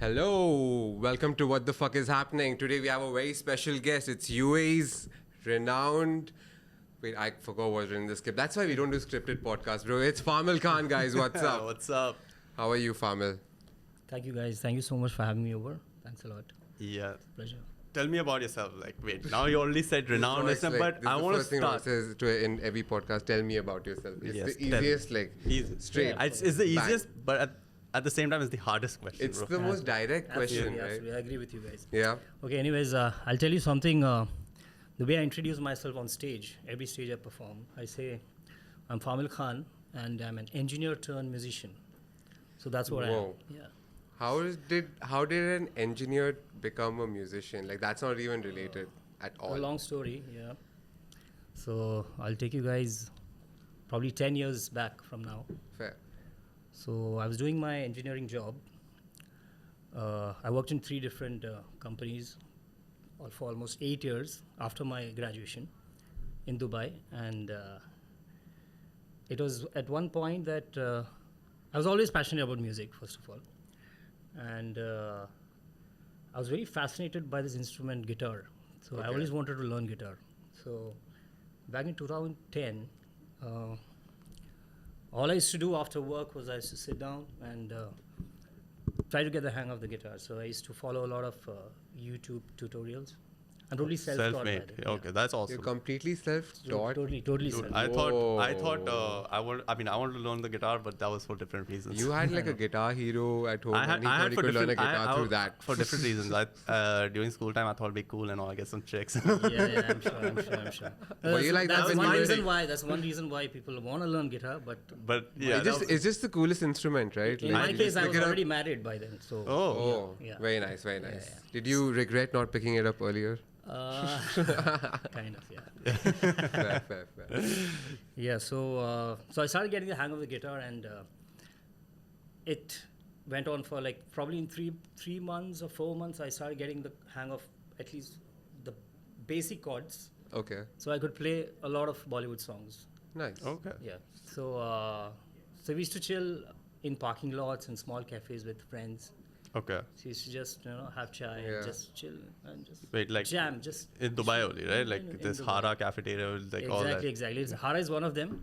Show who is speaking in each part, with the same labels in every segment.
Speaker 1: Hello, welcome to What the Fuck is Happening. Today we have a very special guest. It's UAE's renowned. Wait, I forgot what was in the script. That's why we don't do scripted podcasts, bro. It's Fahmil Khan, guys. What's up?
Speaker 2: What's up?
Speaker 1: How are you, Fahmil?
Speaker 3: Thank you, guys. Thank you so much for having me over. Thanks a lot.
Speaker 2: Yeah.
Speaker 3: Pleasure.
Speaker 2: Tell me about yourself. Like, wait, now you already said renowned,
Speaker 1: This
Speaker 2: but I want to
Speaker 1: first thing
Speaker 2: start.
Speaker 1: says in every podcast, tell me about yourself. It's
Speaker 2: Yes,
Speaker 1: the
Speaker 2: tell me.
Speaker 1: easiest,
Speaker 2: Easy.
Speaker 1: straight.
Speaker 3: Yeah.
Speaker 2: It's the
Speaker 1: Bang.
Speaker 2: easiest, but at the same time, it's the hardest question.
Speaker 1: It's
Speaker 2: bro.
Speaker 1: the most direct question,
Speaker 3: Absolutely,
Speaker 1: right?
Speaker 3: absolutely. I agree with you guys.
Speaker 1: Yeah.
Speaker 3: Okay, anyways, I'll tell you something. The way I introduce myself on stage, every stage I perform, I say, I'm Fahmil Khan, and I'm an engineer turned musician. So that's what I am.
Speaker 1: Whoa.
Speaker 3: Yeah.
Speaker 1: How did an engineer become a musician? Like, that's not even related at all.
Speaker 3: A long story, yeah. So I'll take you guys probably 10 years back from now.
Speaker 1: Fair.
Speaker 3: So I was doing my engineering job. I worked in 3 different companies for almost 8 years after my graduation in Dubai. And it was at one point that I was always passionate about music, first of all. And I was very fascinated by this instrument, guitar. So I always wanted to learn guitar. So back in 2010, all I used to do after work was I used to sit down and try to get the hang of the guitar. So I used to follow a lot of YouTube tutorials. I'm totally self-taught.
Speaker 2: Self-made.
Speaker 3: by the way.
Speaker 2: Okay, that's awesome.
Speaker 1: You're completely self-taught.
Speaker 3: Totally
Speaker 2: Dude,
Speaker 3: self.
Speaker 2: I thought
Speaker 1: Whoa.
Speaker 2: I wanted to learn the guitar, but that was for different reasons.
Speaker 1: You had like a guitar hero at home.
Speaker 2: I
Speaker 1: and
Speaker 2: had,
Speaker 1: he
Speaker 2: I
Speaker 1: thought
Speaker 2: had
Speaker 1: he
Speaker 2: for
Speaker 1: could learn a
Speaker 2: different,
Speaker 1: guitar through that.
Speaker 2: for different reasons. During school time, I thought it'd be cool and all. I get some chicks.
Speaker 3: yeah, I'm sure.
Speaker 1: Were you like that
Speaker 3: that's
Speaker 1: when
Speaker 3: one
Speaker 1: you were
Speaker 3: reason why. That's one reason why people want to learn guitar. But
Speaker 2: But yeah,
Speaker 1: It's just the coolest instrument, right?
Speaker 3: in
Speaker 1: Like,
Speaker 3: my
Speaker 1: you
Speaker 3: case,
Speaker 1: just
Speaker 3: I
Speaker 1: pick
Speaker 3: was
Speaker 1: it up.
Speaker 3: already married by then. So
Speaker 1: Oh,
Speaker 3: Yeah.
Speaker 1: very nice, very nice.
Speaker 3: yeah.
Speaker 1: Did you regret not picking it up earlier?
Speaker 3: kind of, yeah.
Speaker 1: fair.
Speaker 3: Yeah, so I started getting the hang of the guitar, and it went on for like probably in three months or 4 months. I started getting the hang of at least the basic chords,
Speaker 1: Okay,
Speaker 3: so I could play a lot of Bollywood songs.
Speaker 1: nice.
Speaker 2: okay.
Speaker 3: Yeah, so we used to chill in parking lots and small cafes with friends.
Speaker 2: Okay.
Speaker 3: So we used to just have chai
Speaker 1: Yeah.
Speaker 3: and just chill and just
Speaker 2: Wait, like
Speaker 3: jam, just
Speaker 2: in Dubai only, right? Like
Speaker 3: in
Speaker 2: this
Speaker 3: Dubai.
Speaker 2: Hara cafeteria, like all that.
Speaker 3: Exactly. Hara is one of them,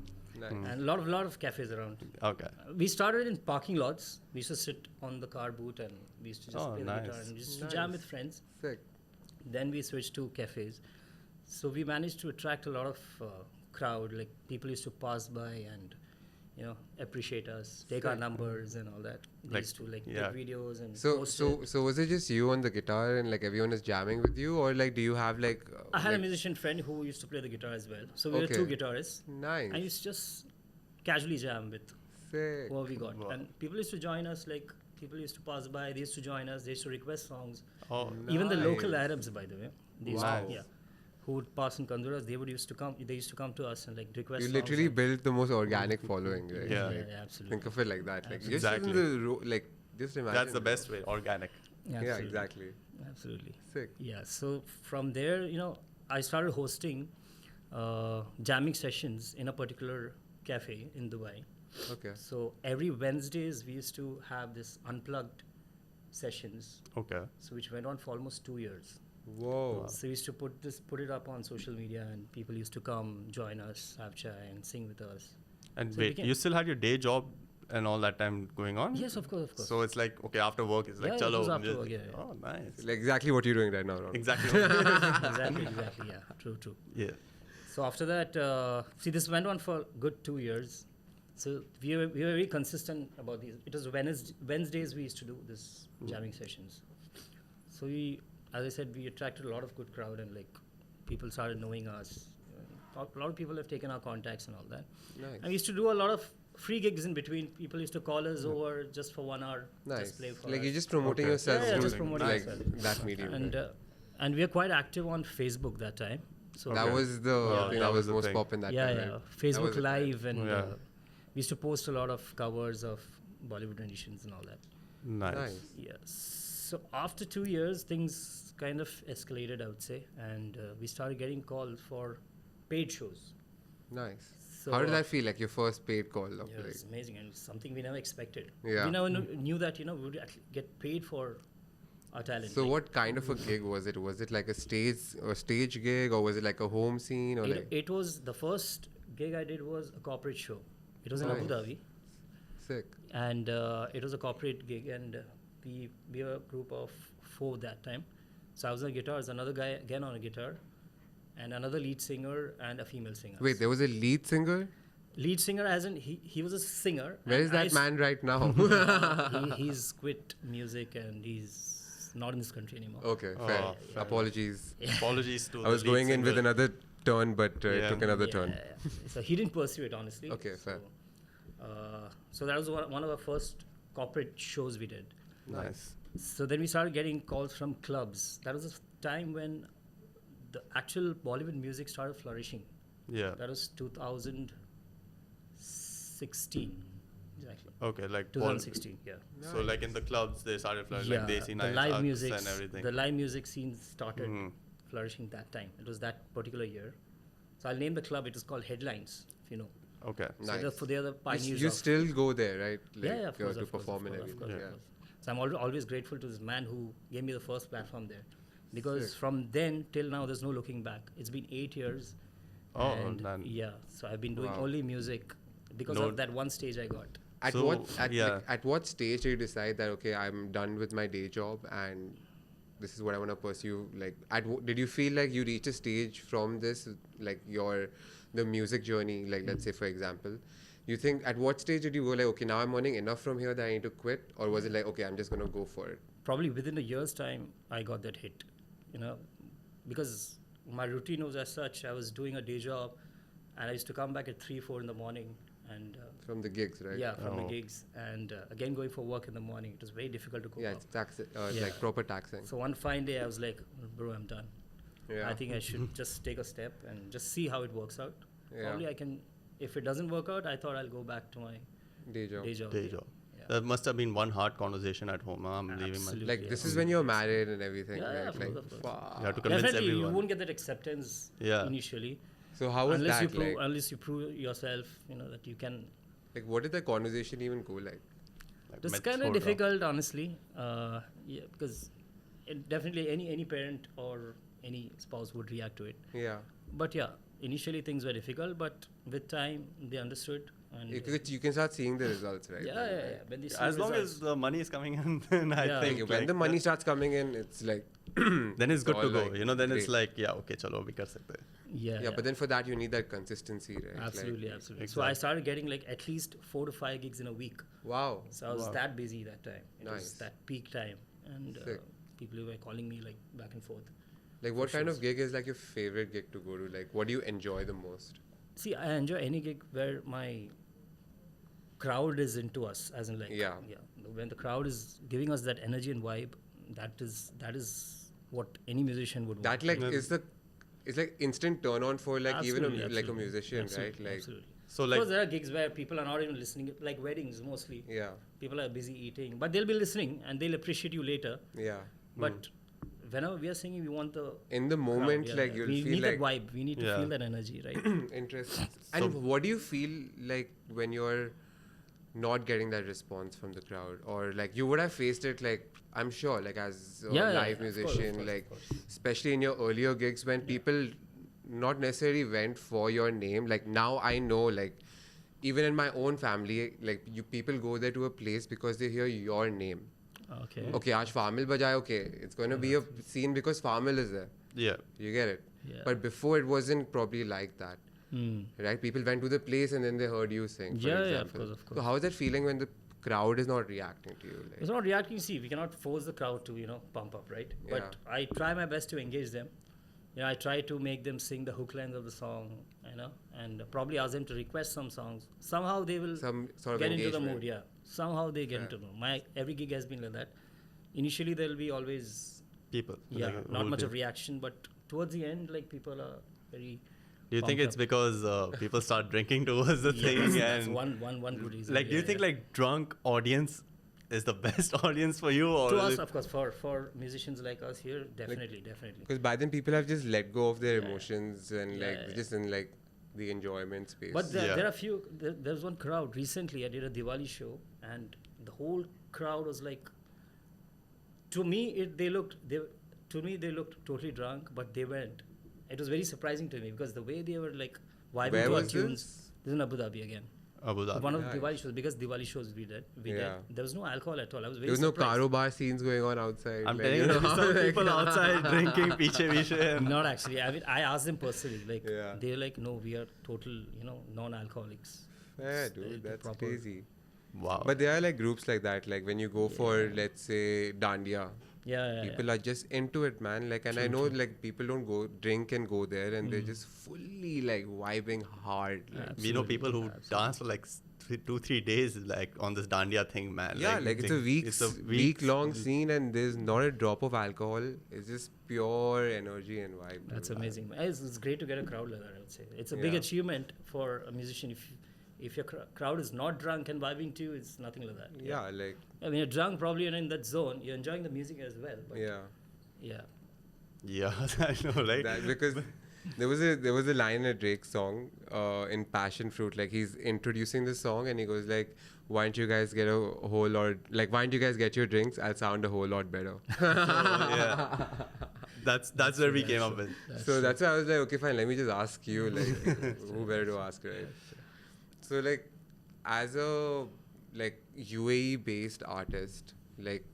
Speaker 1: Nice.
Speaker 3: and a lot of cafes around.
Speaker 2: Okay.
Speaker 3: We started in parking lots. We used to sit on the car boot and we used to just
Speaker 2: Oh,
Speaker 3: play the guitar
Speaker 2: nice.
Speaker 3: and just
Speaker 1: Nice.
Speaker 3: jam with friends.
Speaker 1: Sick.
Speaker 3: Then we switched to cafes. So we managed to attract a lot of crowd. Like people used to pass by and appreciate us, take our
Speaker 1: Sick.
Speaker 3: numbers and all that. They
Speaker 2: Like,
Speaker 3: used to
Speaker 2: yeah.
Speaker 3: take videos and
Speaker 1: So
Speaker 3: post it.
Speaker 1: was it just you on the guitar and like everyone is jamming with you, or like do you have like?
Speaker 3: I had a
Speaker 1: like,
Speaker 3: musician friend who used to play the guitar as well. So we were
Speaker 1: Okay.
Speaker 3: 2 guitarists.
Speaker 1: Nice.
Speaker 3: I used to just casually jam with
Speaker 1: Sick.
Speaker 3: whoever we got.
Speaker 2: Wow.
Speaker 3: And people used to join us, like people used to pass by, they used to join us, they used to request songs.
Speaker 2: Oh,
Speaker 3: Even the local
Speaker 1: Nice.
Speaker 3: Arabs, by the way, they used
Speaker 1: Wow.
Speaker 3: to, who would pass in Kanduras, they used to come to us and like request
Speaker 1: You
Speaker 3: songs
Speaker 1: literally
Speaker 3: and-
Speaker 1: built the most organic following, right?
Speaker 2: Yeah.
Speaker 1: Like,
Speaker 3: absolutely.
Speaker 1: think of it like that. Like just
Speaker 2: Exactly.
Speaker 1: in just imagine.
Speaker 2: that's the best way. Organic.
Speaker 1: Yeah, exactly.
Speaker 3: Absolutely.
Speaker 1: Sick.
Speaker 3: Yeah, so from there, I started hosting jamming sessions in a particular cafe in Dubai.
Speaker 1: Okay.
Speaker 3: So every Wednesdays, we used to have this unplugged sessions,
Speaker 2: Okay.
Speaker 3: so which went on for almost 2 years.
Speaker 1: Whoa.
Speaker 3: So we used to put it up on social media, and people used to come, join us, have chai, and sing with us.
Speaker 2: And
Speaker 3: So it
Speaker 2: wait,
Speaker 3: became-
Speaker 2: you still had your day job and all that time going on?
Speaker 3: Yes, of course.
Speaker 2: So it's like, okay, after work, it's like,
Speaker 3: Yeah, it
Speaker 2: chalo.
Speaker 3: was after
Speaker 2: just-
Speaker 3: work, yeah.
Speaker 2: Oh, nice.
Speaker 1: Like exactly what you're doing right now, Raunak.
Speaker 2: Exactly.
Speaker 3: exactly. Yeah, true.
Speaker 2: Yeah.
Speaker 3: So after that, this went on for good 2 years. So we were very consistent about these. It was Wednesdays we used to do this jamming sessions. So as I said, we attracted a lot of good crowd, and like people started knowing us. A lot of people have taken our contacts and all that.
Speaker 1: Nice.
Speaker 3: And we used to do a lot of free gigs in between. People used to call us over just for 1 hour,
Speaker 1: Nice.
Speaker 3: just play for
Speaker 1: Like
Speaker 3: us.
Speaker 1: you're just promoting
Speaker 2: Okay.
Speaker 1: yourself
Speaker 3: Yeah,
Speaker 1: through
Speaker 3: just promoting
Speaker 1: like
Speaker 3: yourself.
Speaker 1: that medium.
Speaker 3: And we are quite active on Facebook that time. So
Speaker 1: That
Speaker 2: Okay.
Speaker 1: was the
Speaker 2: Yeah,
Speaker 1: thing
Speaker 2: that
Speaker 1: that
Speaker 2: was
Speaker 1: was
Speaker 2: the
Speaker 1: most
Speaker 2: thing.
Speaker 1: pop in that
Speaker 3: yeah,
Speaker 1: time.
Speaker 3: yeah.
Speaker 1: Right?
Speaker 3: Facebook
Speaker 1: was it, right?
Speaker 3: Live, and
Speaker 2: Yeah.
Speaker 3: we used to post a lot of covers of Bollywood renditions and all that.
Speaker 2: Nice.
Speaker 1: Nice.
Speaker 3: Yes. So after 2 years, things kind of escalated, I would say, and we started getting calls for paid shows.
Speaker 1: Nice.
Speaker 3: So,
Speaker 1: How did that feel? Like your first paid call of
Speaker 3: Yeah,
Speaker 1: like?
Speaker 3: it's amazing, and it's something we never expected.
Speaker 1: Yeah.
Speaker 3: We never knew that we would actually get paid for our talent.
Speaker 1: So what kind of a gig was it? Was it like a stage gig, or was it like a home scene, or
Speaker 3: It was the first gig I did was a corporate show. It was in Abu
Speaker 1: Nice.
Speaker 3: Dhabi,
Speaker 1: sick?
Speaker 3: and it was a corporate gig, and we were a group of 4 that time. So I was on guitar, there's another guy again on a guitar, and another lead singer and a female singer.
Speaker 1: Wait, there was a lead singer?
Speaker 3: Lead singer as in he was a singer.
Speaker 1: Where is
Speaker 3: and
Speaker 1: that man right now?
Speaker 3: He's quit music and he's not in this country anymore.
Speaker 1: Okay, fair.
Speaker 2: Oh, fair.
Speaker 1: Apologies.
Speaker 2: Apologies to
Speaker 1: I was
Speaker 2: the lead
Speaker 1: going in with
Speaker 2: singer.
Speaker 1: another turn, but it
Speaker 2: Yeah.
Speaker 1: took another
Speaker 3: Yeah,
Speaker 1: turn.
Speaker 3: yeah. So he didn't pursue it, honestly.
Speaker 1: Okay, fair.
Speaker 3: So that was one of our first corporate shows we did.
Speaker 2: Nice.
Speaker 3: So then we started getting calls from clubs. That was a time when the actual Bollywood music started flourishing.
Speaker 2: Yeah.
Speaker 3: That was 2016. Exactly.
Speaker 2: Okay, like
Speaker 3: 2016, yeah.
Speaker 2: So like in the clubs they started like
Speaker 3: Yeah,
Speaker 2: Desi
Speaker 3: the
Speaker 2: nights,
Speaker 3: live
Speaker 2: Ux
Speaker 3: music,
Speaker 2: and everything.
Speaker 3: the live music scene started
Speaker 2: Mhm.
Speaker 3: flourishing that time. It was that particular year. So I'll name the club. It is called Headlines, if you know.
Speaker 2: Okay.
Speaker 3: So they are the pioneers.
Speaker 1: You
Speaker 3: of-
Speaker 1: still go there, right?
Speaker 3: yeah, of course,
Speaker 1: to
Speaker 3: of course,
Speaker 1: perform
Speaker 3: of
Speaker 1: and
Speaker 3: course, of
Speaker 1: everything.
Speaker 3: course,
Speaker 1: Yeah.
Speaker 3: of course. So I'm always grateful to this man who gave me the first platform there, because
Speaker 1: Sick.
Speaker 3: from then till now there's no looking back. It's been 8 years.
Speaker 2: Oh,
Speaker 3: and
Speaker 2: man.
Speaker 3: yeah. So I've been doing
Speaker 1: Wow.
Speaker 3: only music because
Speaker 2: No-
Speaker 3: of that one stage I got.
Speaker 1: At
Speaker 2: So,
Speaker 1: at what stage do you decide that okay, I'm done with my day job and this is what I want to pursue? Like, did you feel like you reach a stage from this, like the music journey? Like, let's say for example, you think at what stage did you go like, okay, now I'm earning enough from here that I need to quit, or was it like, okay, I'm just gonna go for it?
Speaker 3: Probably within a year's time, I got that hit, because my routine was as such. I was doing a day job, and I used to come back at 3-4 in the morning, and
Speaker 1: From the gigs, right?
Speaker 3: from the
Speaker 2: Oh.
Speaker 3: gigs, and again going for work in the morning. It was very difficult to cope
Speaker 1: Yeah,
Speaker 3: up.
Speaker 1: it's it's
Speaker 3: Yeah.
Speaker 1: like proper taxing.
Speaker 3: So one fine day, I was like, bro, I'm done.
Speaker 1: Yeah.
Speaker 3: I think I should just take a step and just see how it works out.
Speaker 1: Yeah.
Speaker 3: Probably I can. If it doesn't work out, I thought I'll go back to my
Speaker 1: Day job.
Speaker 3: day job.
Speaker 2: Day
Speaker 3: yeah.
Speaker 2: job.
Speaker 3: Yeah.
Speaker 2: That must have been one hard conversation at home. I'm leaving my.
Speaker 3: Absolutely.
Speaker 1: Like this is
Speaker 3: Yeah.
Speaker 1: when you're married and everything,
Speaker 3: Yeah,
Speaker 1: right?
Speaker 3: of
Speaker 1: Like,
Speaker 3: course, of course.
Speaker 1: fuck.
Speaker 2: You have to convince
Speaker 3: Definitely,
Speaker 2: everyone.
Speaker 3: you won't get that acceptance
Speaker 2: Yeah.
Speaker 3: initially.
Speaker 1: So how was
Speaker 3: unless
Speaker 1: that
Speaker 3: you prove,
Speaker 1: like?
Speaker 3: unless you prove yourself, that you can.
Speaker 1: Like, what did the conversation even go like?
Speaker 2: Like,
Speaker 3: It's
Speaker 2: met
Speaker 3: kind of
Speaker 2: throat
Speaker 3: difficult, honestly. Yeah, because definitely any parent or any spouse would react to it.
Speaker 1: Yeah.
Speaker 3: But yeah, initially things were difficult, but with time they understood. And
Speaker 1: You can start seeing the results, right?
Speaker 3: yeah,
Speaker 1: Like,
Speaker 3: yeah, yeah. When they see
Speaker 2: As long
Speaker 3: results-
Speaker 2: as the money is coming in, then I
Speaker 3: Yeah.
Speaker 2: think
Speaker 1: like, when the money starts coming in, it's like
Speaker 2: then it's good
Speaker 1: all
Speaker 2: to go.
Speaker 1: like
Speaker 2: Then it's
Speaker 1: great.
Speaker 2: like okay, chalo, we kar sakte. hain.
Speaker 3: yeah,
Speaker 1: yeah, but then for that you need that consistency, right?
Speaker 3: absolutely,
Speaker 1: Like,
Speaker 3: absolutely. So I started getting like at least 4 to 5 gigs in a week.
Speaker 1: wow.
Speaker 3: So I was
Speaker 2: Wow.
Speaker 3: that busy that time. It
Speaker 1: Nice.
Speaker 3: was that peak time, and
Speaker 1: Sick.
Speaker 3: people were calling me like back and forth.
Speaker 1: Like, what
Speaker 3: For
Speaker 1: kind
Speaker 3: sure.
Speaker 1: of gig is like your favorite gig to go to? Like, what do you enjoy the most?
Speaker 3: See, I enjoy any gig where my crowd is into us, as in like
Speaker 1: Yeah.
Speaker 3: When the crowd is giving us that energy and vibe, that is what any musician would want.
Speaker 1: That like
Speaker 2: Yeah.
Speaker 1: it's like instant turn on for like even
Speaker 3: Absolutely,
Speaker 1: like a
Speaker 3: absolutely.
Speaker 1: musician,
Speaker 3: Absolutely,
Speaker 1: right? Like,
Speaker 3: absolutely.
Speaker 2: So
Speaker 3: Of
Speaker 2: like
Speaker 3: course, there are gigs where people are not even listening, like weddings mostly.
Speaker 1: yeah,
Speaker 3: People are busy eating, but they'll be listening and they'll appreciate you later.
Speaker 1: yeah.
Speaker 3: But whenever we are singing, we want the
Speaker 1: In the
Speaker 3: crowd,
Speaker 1: moment,
Speaker 3: yeah,
Speaker 1: like
Speaker 3: yeah.
Speaker 1: you'll
Speaker 3: we
Speaker 1: feel
Speaker 3: need
Speaker 1: like
Speaker 3: that vibe. We need to
Speaker 2: Yeah.
Speaker 3: feel that energy, right?
Speaker 1: interesting. And what do you feel like when you're not getting that response from the crowd, or like you would have faced it, like I'm sure, like as a
Speaker 3: Yeah, yeah,
Speaker 1: live
Speaker 3: yeah, of course, of
Speaker 1: musician,
Speaker 3: course,
Speaker 1: like
Speaker 3: of course.
Speaker 1: especially in your earlier gigs when people not necessarily went for your name. Like now I know, like even in my own family, like people go there to a place because they hear your name.
Speaker 3: Okay.
Speaker 1: Okay, aaj Fahmil bajaya, okay, it's going to be a scene because Fahmil is there.
Speaker 2: yeah.
Speaker 1: You get it?
Speaker 3: Yeah.
Speaker 1: But before it wasn't probably like that.
Speaker 3: Hmm.
Speaker 1: Right? People went to the place and then they heard you sing, for
Speaker 3: Yeah, yeah,
Speaker 1: example.
Speaker 3: of course, of course.
Speaker 1: So how is that feeling when the crowd is not reacting to you?
Speaker 3: It's not reacting. See, we cannot force the crowd to, pump up, right? But I try my best to engage them. I try to make them sing the hook lines of the song, and probably ask them to request some songs. Somehow they will
Speaker 1: Some sort of
Speaker 3: get into the
Speaker 1: engagement.
Speaker 3: mood, yeah. Somehow they get into the mood. Every gig has been like that. Initially, there will be always,
Speaker 2: People.
Speaker 3: yeah,
Speaker 2: like,
Speaker 3: not
Speaker 2: who
Speaker 3: much
Speaker 2: do-
Speaker 3: of reaction, but towards the end, like, people are very...
Speaker 2: Do you think
Speaker 3: pumped
Speaker 2: it's
Speaker 3: up.
Speaker 2: because people start drinking towards the thing
Speaker 3: That's
Speaker 2: and
Speaker 3: one good reason.
Speaker 2: like do you
Speaker 3: yeah,
Speaker 2: think
Speaker 3: yeah.
Speaker 2: like drunk audience is the best audience for you or
Speaker 3: To
Speaker 2: is
Speaker 3: us,
Speaker 2: it-
Speaker 3: of course, for musicians like us here, definitely.
Speaker 1: Because by then people have just let go of their
Speaker 3: Yeah.
Speaker 1: emotions and
Speaker 3: Yeah,
Speaker 1: like
Speaker 3: yeah.
Speaker 1: just in like the enjoyment space.
Speaker 3: But
Speaker 2: Yeah.
Speaker 3: there are few. There's one crowd. Recently, I did a Diwali show, and the whole crowd was like to me, they looked totally drunk, but they weren't. It was very surprising to me because the way they were like vibing
Speaker 1: Where
Speaker 3: to our
Speaker 1: was
Speaker 3: tunes.
Speaker 1: this?
Speaker 3: This is in Abu Dhabi again.
Speaker 2: Abu Dhabi.
Speaker 3: One of
Speaker 1: Nice.
Speaker 3: Diwali shows, biggest Diwali shows we did.
Speaker 1: Yeah.
Speaker 3: There was no alcohol at all. I was very
Speaker 1: There was no
Speaker 3: surprised.
Speaker 1: karo bar scenes going on outside.
Speaker 2: I'm
Speaker 1: like,
Speaker 2: telling
Speaker 1: you
Speaker 2: you,
Speaker 1: know,
Speaker 2: there's some
Speaker 1: like-
Speaker 2: people outside drinking piche.
Speaker 3: Not actually. I mean, I asked them personally. Like
Speaker 1: Yeah.
Speaker 3: they're like, no, we are total, non-alcoholics.
Speaker 1: Yeah,
Speaker 3: It's,
Speaker 1: dude,
Speaker 3: the
Speaker 1: that's
Speaker 3: proper-
Speaker 1: crazy.
Speaker 2: Wow.
Speaker 1: But there are like groups like that. Like when you go for, let's say, dandiya,
Speaker 3: Yeah.
Speaker 1: people are just into it, man. Like, and I know like people don't go drink and go there, and they're just fully like vibing hard. Like,
Speaker 2: We know people who
Speaker 3: Absolutely.
Speaker 2: dance for like 2-3 days, like on this dandiya thing, man.
Speaker 1: yeah, like it's a week long scene, and there's not a drop of alcohol. It's just pure energy and vibe.
Speaker 3: That's
Speaker 1: dude.
Speaker 3: amazing. It's great to get a crowd like that, I would say. It's a big
Speaker 1: Yeah.
Speaker 3: achievement for a musician. If your crowd is not drunk and vibing to you, it's nothing like that.
Speaker 1: Yeah, like
Speaker 3: I mean, you're drunk, probably you're in that zone. You're enjoying the music as well. But
Speaker 1: yeah.
Speaker 3: yeah.
Speaker 2: Yeah, I know, right?
Speaker 1: That, because there was a line in a Drake song in Passion Fruit, like he's introducing the song and he goes like, why don't you guys get a whole lot, like why don't you guys get your drinks, I'll sound a whole lot better.
Speaker 2: Yeah. That's where we came up with.
Speaker 1: So that's why I was like, okay, fine, let me just ask you, like who better to ask, right? So like as a like UAE based artist, like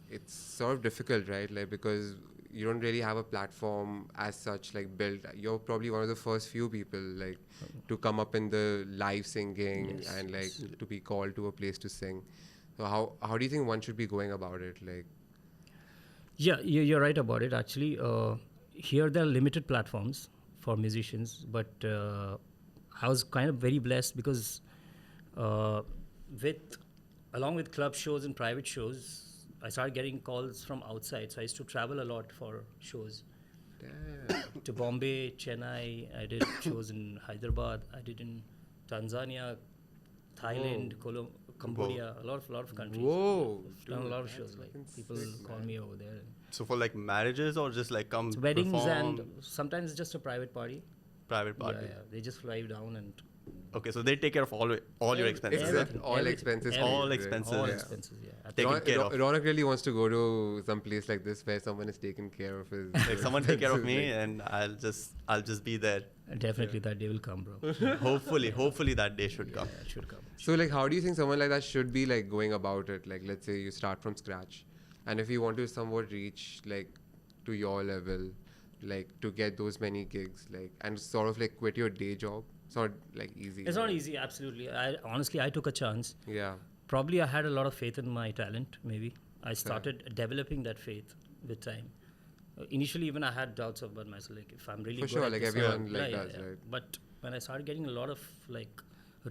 Speaker 1: it's sort of difficult, right? Like because you don't really have a platform as such like built. You're probably one of the first few people like to come up in the live singing
Speaker 3: Yes,
Speaker 1: and like to be called to a place to sing. So how do you think one should be going about it? Like
Speaker 3: Yeah, you're right about it. Actually, here there are limited platforms for musicians, but I was kind of very blessed because along with club shows and private shows, I started getting calls from outside. So I used to travel a lot for shows.
Speaker 1: damn.
Speaker 3: To Bombay, Chennai. I did shows in Hyderabad. I did in Tanzania, Thailand, Cambodia, a lot of countries.
Speaker 1: Whoa,
Speaker 3: I've done a
Speaker 1: dude,
Speaker 3: lot of
Speaker 1: that's
Speaker 3: shows. Like
Speaker 1: fucking
Speaker 3: people
Speaker 1: sick,
Speaker 3: call
Speaker 1: man.
Speaker 3: me over there.
Speaker 2: So for like marriages or just like come
Speaker 3: Weddings
Speaker 2: perform,
Speaker 3: and sometimes it's just a private party.
Speaker 2: private party?
Speaker 3: Yeah, they just fly you down and
Speaker 2: Okay, so they take care of all your expenses.
Speaker 1: Except
Speaker 3: everything,
Speaker 1: all
Speaker 3: everything,
Speaker 1: expenses
Speaker 3: everything.
Speaker 2: All
Speaker 1: paid, right?
Speaker 2: expenses.
Speaker 3: all
Speaker 2: Yeah.
Speaker 3: expenses. Yeah.
Speaker 2: Taken care of.
Speaker 1: Raunak really wants to go to some place like this where someone is taking care of his.
Speaker 2: Like someone take care of me
Speaker 1: Like,
Speaker 2: and I'll just be there.
Speaker 3: Definitely that day will come, bro.
Speaker 2: Hopefully that day should come.
Speaker 3: Yeah, it should come.
Speaker 1: So like, how do you think someone like that should be like going about it? Like, let's say you start from scratch, and if you want to somewhat reach like to your level, like to get those many gigs, like and sort of like quit your day job. It's not like easy.
Speaker 3: It's not
Speaker 1: right?
Speaker 3: easy, absolutely. I took a chance.
Speaker 1: Yeah.
Speaker 3: Probably I had a lot of faith in my talent, maybe. I started developing that faith with time. Initially, even I had doubts about myself, like if I'm really
Speaker 1: For
Speaker 3: good
Speaker 1: sure,
Speaker 3: at
Speaker 1: like
Speaker 3: this,
Speaker 1: everyone like does, right?
Speaker 3: But when I started getting a lot of like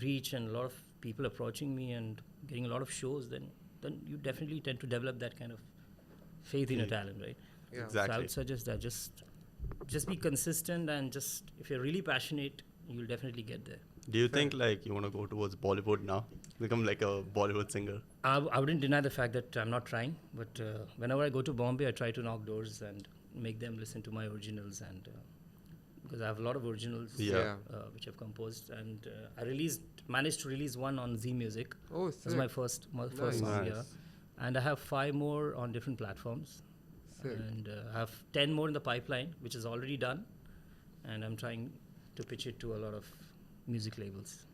Speaker 3: reach and a lot of people approaching me and getting a lot of shows, then you definitely tend to develop that kind of faith in your talent, right?
Speaker 1: Yeah.
Speaker 3: So I
Speaker 2: Exactly.
Speaker 3: would suggest that just be consistent and just if you're really passionate, you'll definitely get there.
Speaker 2: Do you think like you want to go towards Bollywood now? Become like a Bollywood singer?
Speaker 3: I wouldn't deny the fact that I'm not trying, but whenever I go to Bombay, I try to knock doors and make them listen to my originals, and because I have a lot of originals
Speaker 2: Yeah.
Speaker 3: which I've composed, and I managed to release one on Z Music.
Speaker 1: Oh,
Speaker 3: That's my
Speaker 1: sick.
Speaker 3: first
Speaker 1: Nice.
Speaker 3: song,
Speaker 2: Nice.
Speaker 3: yeah. And I have 5 more on different platforms,
Speaker 1: Sick.
Speaker 3: and I have 10 more in the pipeline, which is already done, and I'm trying to pitch it to a lot of music labels.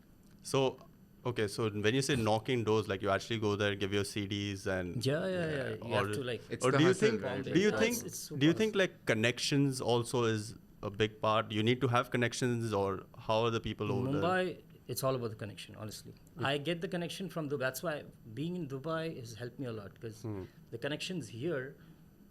Speaker 2: So, okay, so when you say knocking doors, like you actually go there, give your CDs and
Speaker 3: Yeah. You have
Speaker 2: or-
Speaker 3: to like.
Speaker 1: It's
Speaker 2: or
Speaker 1: the
Speaker 2: do you
Speaker 1: hustle,
Speaker 2: think
Speaker 1: right?
Speaker 2: do you
Speaker 3: Yeah,
Speaker 2: think
Speaker 3: it's super
Speaker 2: do you think like connections also is a big part? You need to have connections, or how are the people over there?
Speaker 3: Mumbai, it's all about the connection, honestly. I get the connection from Dubai. That's why being in Dubai has helped me a lot because the connections here,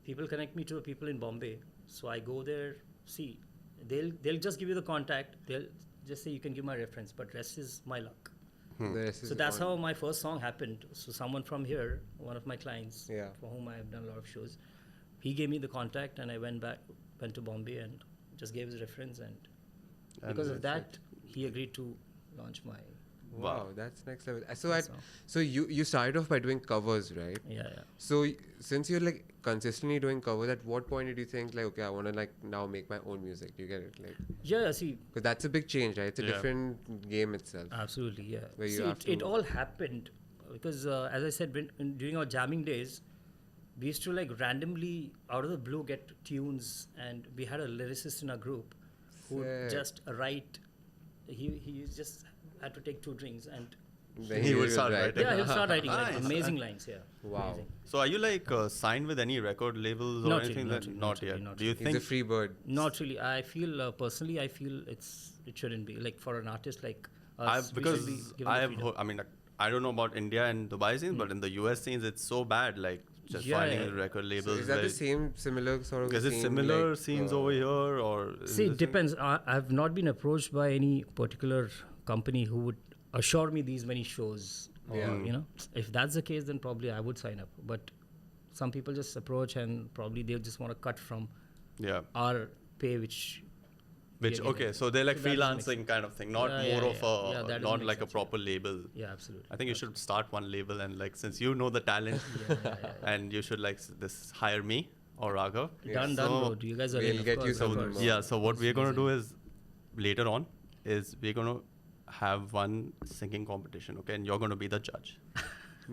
Speaker 3: people connect me to people in Bombay. So I go there, see, they'll just give you the contact. They'll just say you can give my reference, but rest is my luck.
Speaker 1: The rest
Speaker 3: So
Speaker 1: is
Speaker 3: that's
Speaker 1: on.
Speaker 3: how my first song happened. So someone from here, one of my clients,
Speaker 1: Yeah.
Speaker 3: for whom I have done a lot of shows, he gave me the contact, and I went to Bombay and just gave his reference, and because of that, he agreed to launch my.
Speaker 1: Wow, that's next level. So
Speaker 3: So-
Speaker 1: so you started off by doing covers, right?
Speaker 3: Yeah.
Speaker 1: So since you're like consistently doing covers, at what point did you think like, okay, I want to like now make my own music? Do you get it? Like,
Speaker 3: Yeah, see,
Speaker 1: because that's a big change, right? It's a
Speaker 2: Yeah.
Speaker 1: different game itself.
Speaker 3: absolutely, yeah.
Speaker 1: Where you
Speaker 3: See,
Speaker 1: have
Speaker 3: it
Speaker 1: to-
Speaker 3: all happened because, as I said, during our jamming days, we used to like randomly out of the blue get tunes, and we had a lyricist in our group who would
Speaker 1: Sick.
Speaker 3: just write. He just had to take 2 drinks and
Speaker 1: Then
Speaker 2: He would
Speaker 1: will
Speaker 2: start
Speaker 1: write.
Speaker 2: writing.
Speaker 3: yeah, he'll start writing like
Speaker 2: Nice.
Speaker 3: amazing lines. Yeah.
Speaker 1: Wow.
Speaker 3: Amazing.
Speaker 2: So are you like signed with any record labels or
Speaker 3: Not
Speaker 2: anything?
Speaker 3: really,
Speaker 2: That
Speaker 3: not really,
Speaker 2: yet.
Speaker 3: not
Speaker 2: Do you
Speaker 1: He's a
Speaker 2: think?
Speaker 1: free bird.
Speaker 3: Not really. I feel personally, I feel it shouldn't be like for an artist like us.
Speaker 2: Because
Speaker 3: we should be given
Speaker 2: I
Speaker 3: the
Speaker 2: have,
Speaker 3: freedom.
Speaker 2: I mean, I don't know about India and Dubai scenes, but in the US scenes, it's so bad. Like just
Speaker 3: Yeah,
Speaker 2: finding
Speaker 3: yeah.
Speaker 2: a record
Speaker 1: So
Speaker 2: labels.
Speaker 1: is that the
Speaker 2: where-
Speaker 1: same, similar sort of
Speaker 2: Is it
Speaker 1: scene,
Speaker 2: similar
Speaker 1: like,
Speaker 2: scenes over here or? is
Speaker 3: See,
Speaker 2: this
Speaker 3: it depends. I've not been approached by any particular company who would assure me these many shows. Or,
Speaker 1: Yeah.
Speaker 3: you know, if that's the case, then probably I would sign up. But some people just approach and probably they just want to cut from
Speaker 2: Yeah.
Speaker 3: our pay, which.
Speaker 2: Which
Speaker 3: we are
Speaker 2: okay,
Speaker 3: getting.
Speaker 2: so they're like
Speaker 3: So that doesn't make
Speaker 2: freelancing kind of thing, not
Speaker 3: Yeah,
Speaker 2: more
Speaker 3: yeah,
Speaker 2: of
Speaker 3: yeah. Yeah, that
Speaker 2: a,
Speaker 3: doesn't
Speaker 2: not
Speaker 3: make
Speaker 2: like a
Speaker 3: sense, yeah.
Speaker 2: proper label.
Speaker 3: Yeah, absolutely.
Speaker 2: I think you should start one label and like since you know the talent, and you should like this hire me or Raaghav.
Speaker 3: Done,
Speaker 2: So-
Speaker 3: bro. You guys are
Speaker 1: We'll
Speaker 3: in, of
Speaker 1: get you
Speaker 3: course,
Speaker 1: some
Speaker 3: of
Speaker 1: more.
Speaker 3: course.
Speaker 2: Yeah, so what
Speaker 3: That's
Speaker 2: we're gonna do
Speaker 3: amazing.
Speaker 2: is later on is we're gonna have one singing competition, okay, and you're gonna be the judge.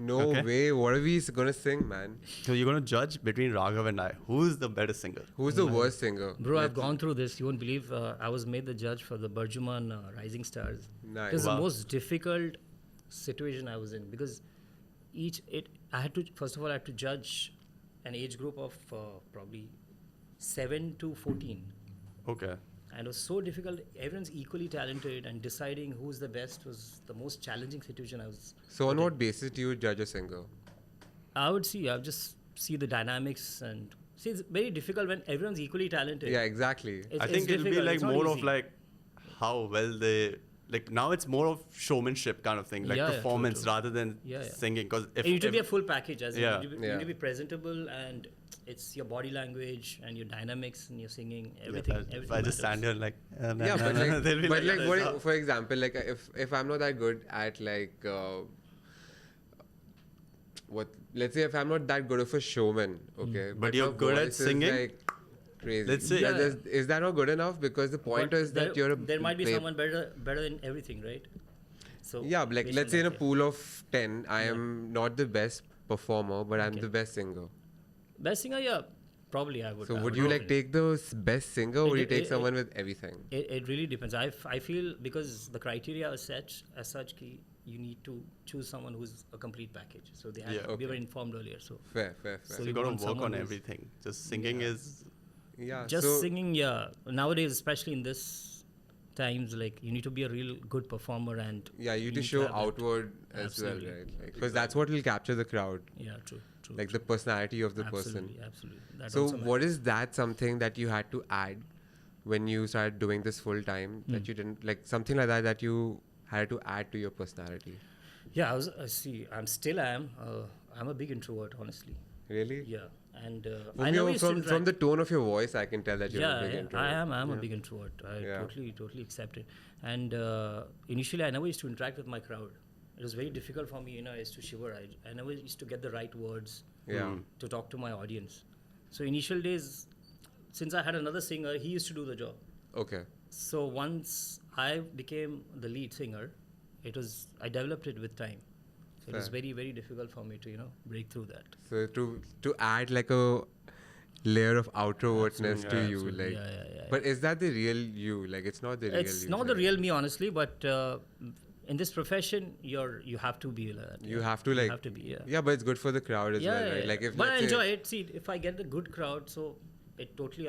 Speaker 1: No
Speaker 2: Okay.
Speaker 1: way. What are we gonna sing, man?
Speaker 2: So you're gonna judge between Raaghav and I. Who's the better singer?
Speaker 1: Who's the worst singer?
Speaker 3: Bro, I've gone through this. You won't believe. I was made the judge for the Burjuman Rising Stars.
Speaker 1: Nice.
Speaker 3: It was
Speaker 2: Wow.
Speaker 3: the most difficult situation I was in because I had to, first of all, I had to judge an age group of probably 7 to 14.
Speaker 2: Okay.
Speaker 3: And it was so difficult. Everyone's equally talented, and deciding who's the best was the most challenging situation I was.
Speaker 1: So on what basis do you judge a singer?
Speaker 3: I would just see the dynamics and see. It's very difficult when everyone's equally talented.
Speaker 1: Yeah, exactly.
Speaker 3: It's-
Speaker 2: I
Speaker 3: it's
Speaker 2: think it'll be
Speaker 3: difficult.
Speaker 2: like
Speaker 3: It's not
Speaker 2: more of
Speaker 3: easy.
Speaker 2: like how well they like now it's more of showmanship kind of thing, like
Speaker 3: Yeah, yeah, true,
Speaker 2: performance
Speaker 3: true.
Speaker 2: rather than
Speaker 3: Yeah, yeah.
Speaker 2: singing. Because if
Speaker 3: You need to be a full package, as in
Speaker 2: Yeah.
Speaker 3: you need to be presentable, and it's your body language and your dynamics and your singing, everything. everything
Speaker 2: if I just stand
Speaker 3: matters.
Speaker 2: here like
Speaker 1: Yeah, but like,
Speaker 2: they'll be
Speaker 1: but like,
Speaker 2: "Yeah,
Speaker 1: what, for example, like if I'm not that good at like let's say if I'm not that good of a showman, okay,
Speaker 2: But you're
Speaker 1: my
Speaker 2: good at
Speaker 1: voice is,
Speaker 2: singing?
Speaker 1: like, crazy.
Speaker 2: Let's say-
Speaker 1: Yeah,
Speaker 3: Yeah.
Speaker 1: is that not good enough? Because the point
Speaker 3: But
Speaker 1: is that you're a
Speaker 3: there might be
Speaker 1: play-
Speaker 3: someone better in everything, right? So
Speaker 1: Yeah, but like
Speaker 3: based
Speaker 1: let's
Speaker 3: on
Speaker 1: say in a
Speaker 3: that,
Speaker 1: pool of 10, I am not the best performer, but I'm
Speaker 3: Okay.
Speaker 1: the best singer.
Speaker 3: best singer, yeah, probably I would.
Speaker 1: So
Speaker 3: I
Speaker 1: would you like
Speaker 3: definitely.
Speaker 1: take the best singer, or would you
Speaker 3: It-
Speaker 1: take
Speaker 3: it-
Speaker 1: someone with everything?
Speaker 3: It really depends. I feel because the criteria is such as such ki you need to choose someone who's a complete package. So they have
Speaker 2: Yeah.
Speaker 3: we
Speaker 1: Okay.
Speaker 3: were informed earlier. So
Speaker 1: Fair.
Speaker 2: So
Speaker 3: you
Speaker 2: you got to
Speaker 3: want
Speaker 2: work
Speaker 3: someone
Speaker 2: on
Speaker 3: who's-
Speaker 2: everything. Just singing is
Speaker 1: Yeah.
Speaker 3: just
Speaker 1: so,
Speaker 3: singing, yeah. Nowadays, especially in this times, like you need to be a real good performer, and
Speaker 1: Yeah, you need to
Speaker 3: need to
Speaker 1: show
Speaker 3: have that.
Speaker 1: outward as
Speaker 3: Absolutely.
Speaker 1: well, right? Because that's what will capture the crowd,
Speaker 3: yeah, true.
Speaker 1: like the personality of the person.
Speaker 3: Absolutely. That
Speaker 1: So,
Speaker 3: also
Speaker 1: what is that something that you had to add when you started doing this full time that you didn't like something like that you had to add to your personality?
Speaker 3: Yeah, I'm still am. I'm a big introvert, honestly.
Speaker 1: Really?
Speaker 3: Yeah, and
Speaker 1: From,
Speaker 3: I never used to
Speaker 1: from
Speaker 3: interact.
Speaker 1: the tone of your voice, I can tell that you're a big
Speaker 3: Yeah,
Speaker 1: introvert.
Speaker 3: I'm a big introvert. I
Speaker 1: Yeah.
Speaker 3: totally accept it. And initially, I never used to interact with my crowd. It was very difficult for me. I used to shiver. I never used to get the right words
Speaker 1: Yeah.
Speaker 3: to talk to my audience. So initial days, since I had another singer, he used to do the job.
Speaker 1: Okay.
Speaker 3: So once I became the lead singer, I developed it with time. So it was
Speaker 1: Fair.
Speaker 3: very, very difficult for me to, break through that.
Speaker 1: So to add like a layer of outrovertness to you,
Speaker 3: Absolutely.
Speaker 1: like.
Speaker 3: Yeah.
Speaker 1: But is that the real you? Like it's not the real
Speaker 3: It's
Speaker 1: you.
Speaker 3: not the
Speaker 1: right?
Speaker 3: real me, honestly, but in this profession, you have to be like that.
Speaker 1: You
Speaker 3: yeah.
Speaker 1: have to like.
Speaker 3: You have to be, yeah.
Speaker 1: Yeah, but it's good for the crowd as well, right? Like if
Speaker 3: but I
Speaker 1: let's say-
Speaker 3: enjoy it. See, if I get a good crowd, so it totally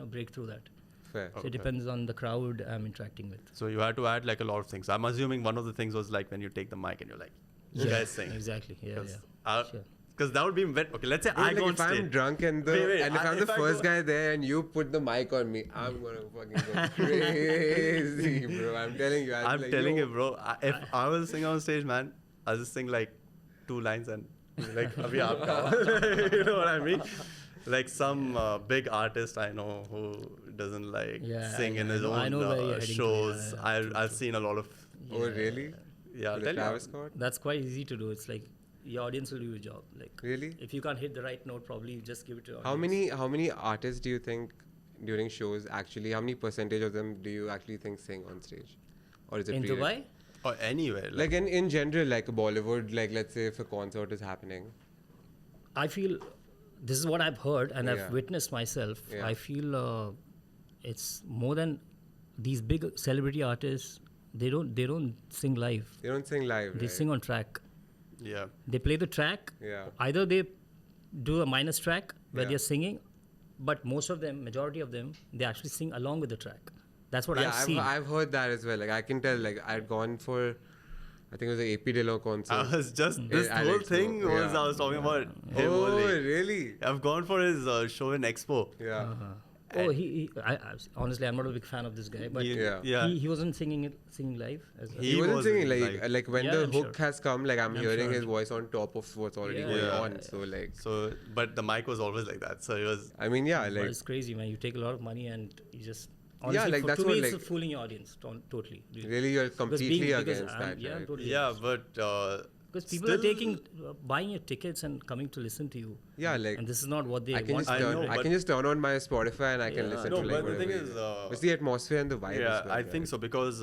Speaker 3: break through that.
Speaker 1: Fair.
Speaker 3: So it depends on the crowd I'm interacting with.
Speaker 2: so you had to add like a lot of things. I'm assuming one of the things was like when you take the mic and you're like, you guys sing.
Speaker 3: Exactly. Yeah.
Speaker 2: Because
Speaker 3: Sure.
Speaker 2: that would be okay. Let's say
Speaker 1: Wait,
Speaker 2: I
Speaker 1: like
Speaker 2: go on
Speaker 1: if I'm
Speaker 2: stage.
Speaker 1: drunk and
Speaker 2: Wait,
Speaker 1: and if I'm the
Speaker 2: if I
Speaker 1: first
Speaker 2: go-
Speaker 1: guy there and you put the mic on me, I'm gonna fucking go crazy, bro. I'm telling you.
Speaker 2: I'm
Speaker 1: like,
Speaker 2: telling
Speaker 1: yo,
Speaker 2: you, bro. If I was a singer on stage, man, I'll just sing like 2 lines and be like, Abhi aapka. You know what I mean? Like some big artist I know who doesn't like
Speaker 3: Yeah,
Speaker 2: sing in
Speaker 3: I
Speaker 2: his
Speaker 3: know- I
Speaker 2: own
Speaker 3: know where you're heading to,
Speaker 2: shows.
Speaker 3: yeah, true,
Speaker 2: I've seen a lot of.
Speaker 1: Oh really?
Speaker 2: Yeah, I'll
Speaker 1: The
Speaker 2: tell
Speaker 1: Travis
Speaker 2: you.
Speaker 1: Scott?
Speaker 3: That's quite easy to do. It's like your audience will do your job. Like
Speaker 1: Really?
Speaker 3: if you can't hit the right note, probably you just give it to your
Speaker 1: How
Speaker 3: audience.
Speaker 1: many artists do you think during shows actually? How many percentage of them do you actually think sing on stage, or is it
Speaker 3: In
Speaker 1: really-
Speaker 3: Dubai?
Speaker 2: Or anywhere.
Speaker 1: Like in general, like Bollywood, like let's say if a concert is happening.
Speaker 3: I feel this is what I've heard and
Speaker 1: Yeah.
Speaker 3: I've witnessed myself.
Speaker 1: Yeah.
Speaker 3: I feel it's more than these big celebrity artists. They don't sing live.
Speaker 1: They don't sing live,
Speaker 3: They
Speaker 1: right?
Speaker 3: sing on track.
Speaker 2: Yeah.
Speaker 3: They play the track.
Speaker 1: Yeah.
Speaker 3: Either they do a minus track where
Speaker 1: Yeah.
Speaker 3: they're singing, but most of them, majority of them, they actually sing along with the track. That's what
Speaker 1: Yeah,
Speaker 3: I've seen.
Speaker 1: I've heard that as well. Like I can tell. Like I'd gone for, I think it was the AP Dillon concert.
Speaker 2: I was just this
Speaker 1: At
Speaker 2: whole
Speaker 1: Expo,
Speaker 2: thing was
Speaker 1: yeah.
Speaker 2: I was talking about him
Speaker 1: Oh,
Speaker 2: only.
Speaker 1: really?
Speaker 2: I've gone for his show in Expo.
Speaker 1: Yeah.
Speaker 3: Oh, I honestly, I'm not a big fan of this guy, but
Speaker 1: Yeah.
Speaker 3: he wasn't singing live. As well.
Speaker 1: He
Speaker 2: He
Speaker 1: wasn't
Speaker 2: was
Speaker 1: singing
Speaker 2: like-
Speaker 1: like when
Speaker 3: Yeah,
Speaker 1: the
Speaker 3: I'm
Speaker 1: hook
Speaker 3: sure.
Speaker 1: has come. Like I'm
Speaker 3: I'm
Speaker 1: hearing
Speaker 3: sure.
Speaker 1: his voice on top of what's already
Speaker 3: Yeah.
Speaker 1: going
Speaker 2: Yeah.
Speaker 1: on. So like,
Speaker 2: So, but the mic was always like that. So it was.
Speaker 1: I mean, yeah,
Speaker 3: But
Speaker 1: like
Speaker 3: it's crazy, man. You take a lot of money and you just honestly,
Speaker 1: like,
Speaker 3: for,
Speaker 1: that's
Speaker 3: to
Speaker 1: what,
Speaker 3: me, it's
Speaker 1: like-
Speaker 3: fooling your audience totally.
Speaker 1: really you're completely
Speaker 3: because
Speaker 1: against
Speaker 3: I'm-
Speaker 1: that,
Speaker 3: yeah,
Speaker 1: right?
Speaker 3: totally
Speaker 2: Yeah,
Speaker 3: against.
Speaker 2: but.
Speaker 3: Because people are taking, buying your tickets and coming to listen to you,
Speaker 1: Yeah, like
Speaker 3: and this is not what they
Speaker 1: I can
Speaker 3: want.
Speaker 1: just
Speaker 2: I
Speaker 1: turn.
Speaker 2: know,
Speaker 1: I
Speaker 2: but-
Speaker 1: can just turn on my Spotify and I can
Speaker 3: Yeah.
Speaker 1: listen
Speaker 2: No,
Speaker 1: to like
Speaker 2: but the thing
Speaker 1: whatever.
Speaker 2: is,
Speaker 1: It's the atmosphere and the vibe.
Speaker 2: Yeah,
Speaker 1: as well,
Speaker 2: I think
Speaker 1: right?
Speaker 2: so because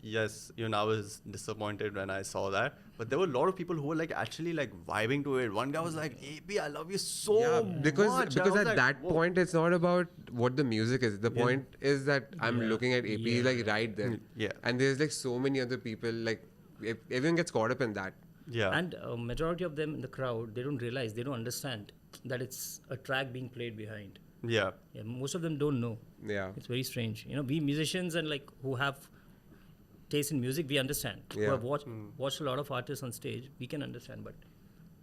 Speaker 2: yes, I was disappointed when I saw that, but there were a lot of people who were like actually like vibing to it. One guy was like, "AP, I love you so
Speaker 1: Yeah,
Speaker 2: much."
Speaker 1: because
Speaker 2: I was
Speaker 1: at
Speaker 2: like,
Speaker 1: that
Speaker 2: "Whoa."
Speaker 1: point it's not about what the music is. The
Speaker 2: Yeah.
Speaker 1: point is that I'm
Speaker 3: Yeah.
Speaker 1: looking at AP
Speaker 3: Yeah.
Speaker 1: like right there.
Speaker 2: Yeah.
Speaker 1: And there's like so many other people like everyone gets caught up in that.
Speaker 2: Yeah,
Speaker 3: And majority of them in the crowd, they don't realize, they don't understand that it's a track being played behind.
Speaker 2: yeah,
Speaker 3: Yeah, most of them don't know.
Speaker 1: Yeah.
Speaker 3: It's very strange. We musicians and like who have taste in music, we understand. Who
Speaker 1: Yeah.
Speaker 3: have watched a lot of artists on stage, we can understand. But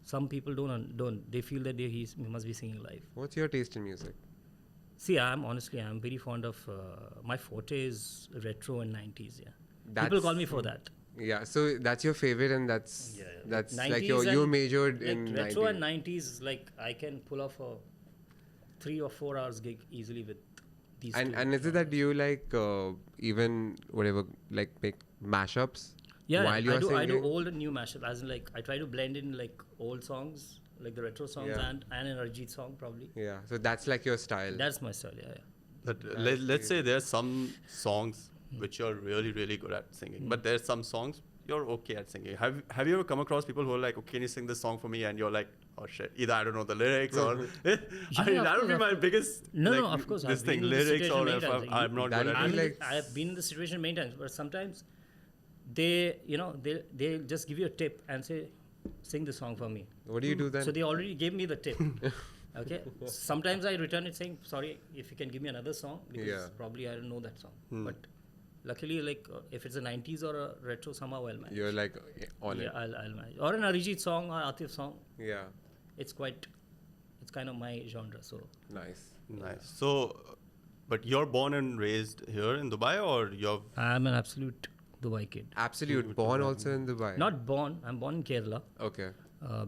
Speaker 3: some people don't. They feel that he must be singing live.
Speaker 1: What's your taste in music?
Speaker 3: See, I'm very fond of. My forte is retro and 90s. Yeah, people
Speaker 1: That's-
Speaker 3: call me for that.
Speaker 1: Yeah, so that's your favorite and that's like
Speaker 3: 90s
Speaker 1: you
Speaker 3: and,
Speaker 1: majored
Speaker 3: like,
Speaker 1: in
Speaker 3: retro
Speaker 1: 90s.
Speaker 3: and 90s. Like I can pull off a 3 or 4 hours gig easily with these. two.
Speaker 1: And is it that you like even whatever like make mashups
Speaker 3: Yeah,
Speaker 1: while you're
Speaker 3: I do
Speaker 1: singing?
Speaker 3: old and new mashup. As in, like I try to blend in like old songs, like the retro songs,
Speaker 1: Yeah.
Speaker 3: and an Arjit song probably.
Speaker 1: Yeah, so that's like your style.
Speaker 3: That's my style. Yeah.
Speaker 2: but let's say there's some songs which you're really really good at singing, but there's some songs you're okay at singing. Have you ever come across people who are like, "Okay, can you sing this song for me?" And you're like, "Oh shit, either I don't know the lyrics or." I mean,
Speaker 3: of
Speaker 2: that would be
Speaker 3: course,
Speaker 2: my biggest.
Speaker 3: No,
Speaker 2: like,
Speaker 3: no, of course.
Speaker 2: This
Speaker 3: I've been
Speaker 2: thing,
Speaker 3: in this
Speaker 2: lyrics
Speaker 3: situation
Speaker 2: or
Speaker 3: many
Speaker 2: if
Speaker 3: times.
Speaker 2: I'm not
Speaker 1: That
Speaker 2: good
Speaker 1: will
Speaker 2: at
Speaker 1: be
Speaker 2: it.
Speaker 1: like-
Speaker 3: I have been in this situation many times, but sometimes they just give you a tip and say, "Sing the song for me."
Speaker 1: What do you do then?
Speaker 3: So they already gave me the tip. Okay. Sometimes I return it saying, "Sorry, if you can give me another song because
Speaker 1: Yeah.
Speaker 3: probably I don't know that song." But luckily, like if it's a 90s or a retro, somehow I'll manage.
Speaker 1: You're like on
Speaker 3: Yeah,
Speaker 1: it.
Speaker 3: I'll manage. Or an Arijit song or Atif song.
Speaker 1: Yeah,
Speaker 3: It's kind of my genre. So
Speaker 1: nice.
Speaker 2: Nice. So, but you're born and raised here in Dubai, or you're
Speaker 3: I'm an absolute Dubai kid.
Speaker 1: Absolute. Born also in Dubai.
Speaker 3: Not born. I'm born in Kerala.
Speaker 1: Okay.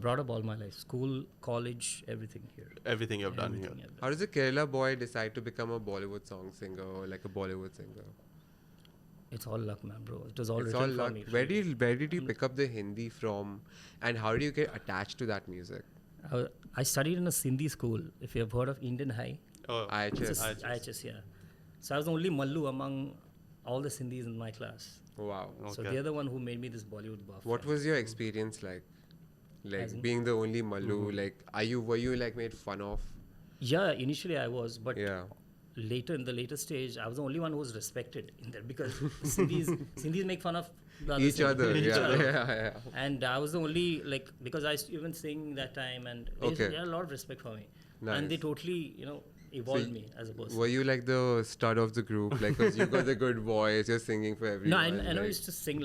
Speaker 3: Brought up all my life. School, college, everything here.
Speaker 2: everything you've done here?
Speaker 3: Everything I've done.
Speaker 1: How does a Kerala boy decide to become a Bollywood song singer or like a Bollywood singer?
Speaker 3: It's all luck, man, bro. It was all
Speaker 1: It's
Speaker 3: written
Speaker 1: all
Speaker 3: for
Speaker 1: luck.
Speaker 3: me.
Speaker 1: Where did you pick up the Hindi from, and how do you get attached to that music?
Speaker 3: I studied in a Sindhi school. If you have heard of Indian High,
Speaker 2: Oh,
Speaker 1: IHS.
Speaker 3: It's a IHS, yeah. So I was the only Mallu among all the Sindhis in my class.
Speaker 1: Wow.
Speaker 3: So
Speaker 2: Okay.
Speaker 3: they're the one who made me this Bollywood buff.
Speaker 1: What was your experience like?
Speaker 3: As
Speaker 1: Like
Speaker 3: in-
Speaker 1: being the only Mallu, like were you like made fun of?
Speaker 3: Yeah, initially I was, but
Speaker 1: Yeah.
Speaker 3: in the later stage, I was the only one who was respected in there because Sindhis make fun of the other
Speaker 1: Each
Speaker 3: Sindhis.
Speaker 1: other.
Speaker 3: Each
Speaker 1: Yeah,
Speaker 3: other.
Speaker 1: yeah.
Speaker 3: And I was the only, like, because I used to even sing that time and they had a lot of respect for me. And they
Speaker 1: Nice.
Speaker 3: totally, evolved me as a person.
Speaker 1: Were you like the stud of the group? Like, 'cause you got the good voice, you're singing for everyone.
Speaker 3: No, I know I
Speaker 1: like-
Speaker 3: used to sing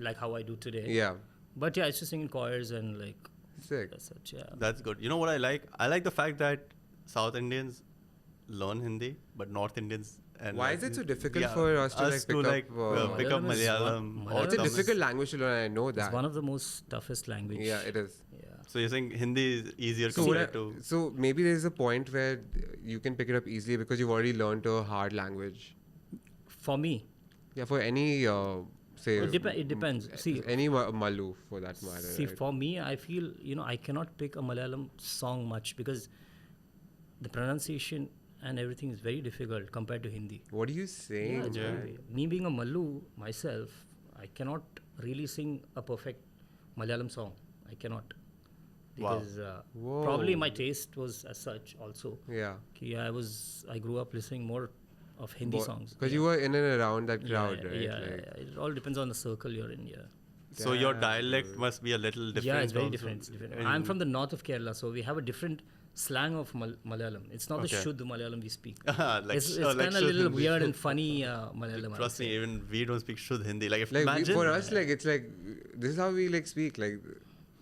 Speaker 3: like how I do today.
Speaker 1: Yeah.
Speaker 3: But yeah, I used to sing in choirs and like
Speaker 1: Sick.
Speaker 3: as such, yeah.
Speaker 2: That's good. You know what I like? I like the fact that South Indians learn Hindi, but North Indians. And
Speaker 1: Why
Speaker 2: like,
Speaker 1: is it so difficult for us to, like, pick up,
Speaker 2: pick up
Speaker 3: Malayalam is
Speaker 2: Malayalam?
Speaker 3: one-
Speaker 2: or
Speaker 1: It's a
Speaker 2: Tamil?
Speaker 1: difficult language to learn, I know
Speaker 3: It's
Speaker 1: that.
Speaker 3: one of the most toughest language.
Speaker 1: Yeah, it is.
Speaker 3: Yeah.
Speaker 2: So you're saying Hindi is easier
Speaker 1: So,
Speaker 2: compared to?
Speaker 1: so maybe there's a point where you can pick it up easily because you've already learned a hard language.
Speaker 3: For me,
Speaker 1: Yeah, for any, say...
Speaker 3: it depends. See,
Speaker 1: Any Malu, for that matter.
Speaker 3: See,
Speaker 1: right?
Speaker 3: for me, I feel, I cannot pick a Malayalam song much because the pronunciation and everything is very difficult compared to Hindi.
Speaker 1: What are you saying?
Speaker 3: it's
Speaker 2: Yeah.
Speaker 3: very- Me being a Mallu myself, I cannot really sing a perfect Malayalam song. I cannot. because
Speaker 1: Whoa.
Speaker 3: probably my taste was as such also.
Speaker 1: Yeah.
Speaker 3: I grew up listening more of Hindi songs.
Speaker 1: Because you were in and around that crowd, right?
Speaker 3: Yeah,
Speaker 1: Like,
Speaker 3: it all depends on the circle you're in. Yeah.
Speaker 2: So your
Speaker 1: Damn,
Speaker 2: dialect
Speaker 1: dude.
Speaker 2: must be a little different.
Speaker 3: Yeah, it's very
Speaker 2: also.
Speaker 3: different. It's different. I'm from the north of Kerala, so we have a different slang of Malayalam. It's not
Speaker 2: Okay.
Speaker 3: the Shuddh Malayalam we speak.
Speaker 2: Like
Speaker 3: it's
Speaker 2: like
Speaker 3: kind of a
Speaker 2: Shuddh
Speaker 3: little
Speaker 2: Hindi.
Speaker 3: weird and funny Malayalam. I would
Speaker 2: Trust me,
Speaker 3: say.
Speaker 2: even we don't speak Shuddh Hindi. Like if
Speaker 1: like
Speaker 2: imagine,
Speaker 1: for us, like it's like this is how we like speak. Like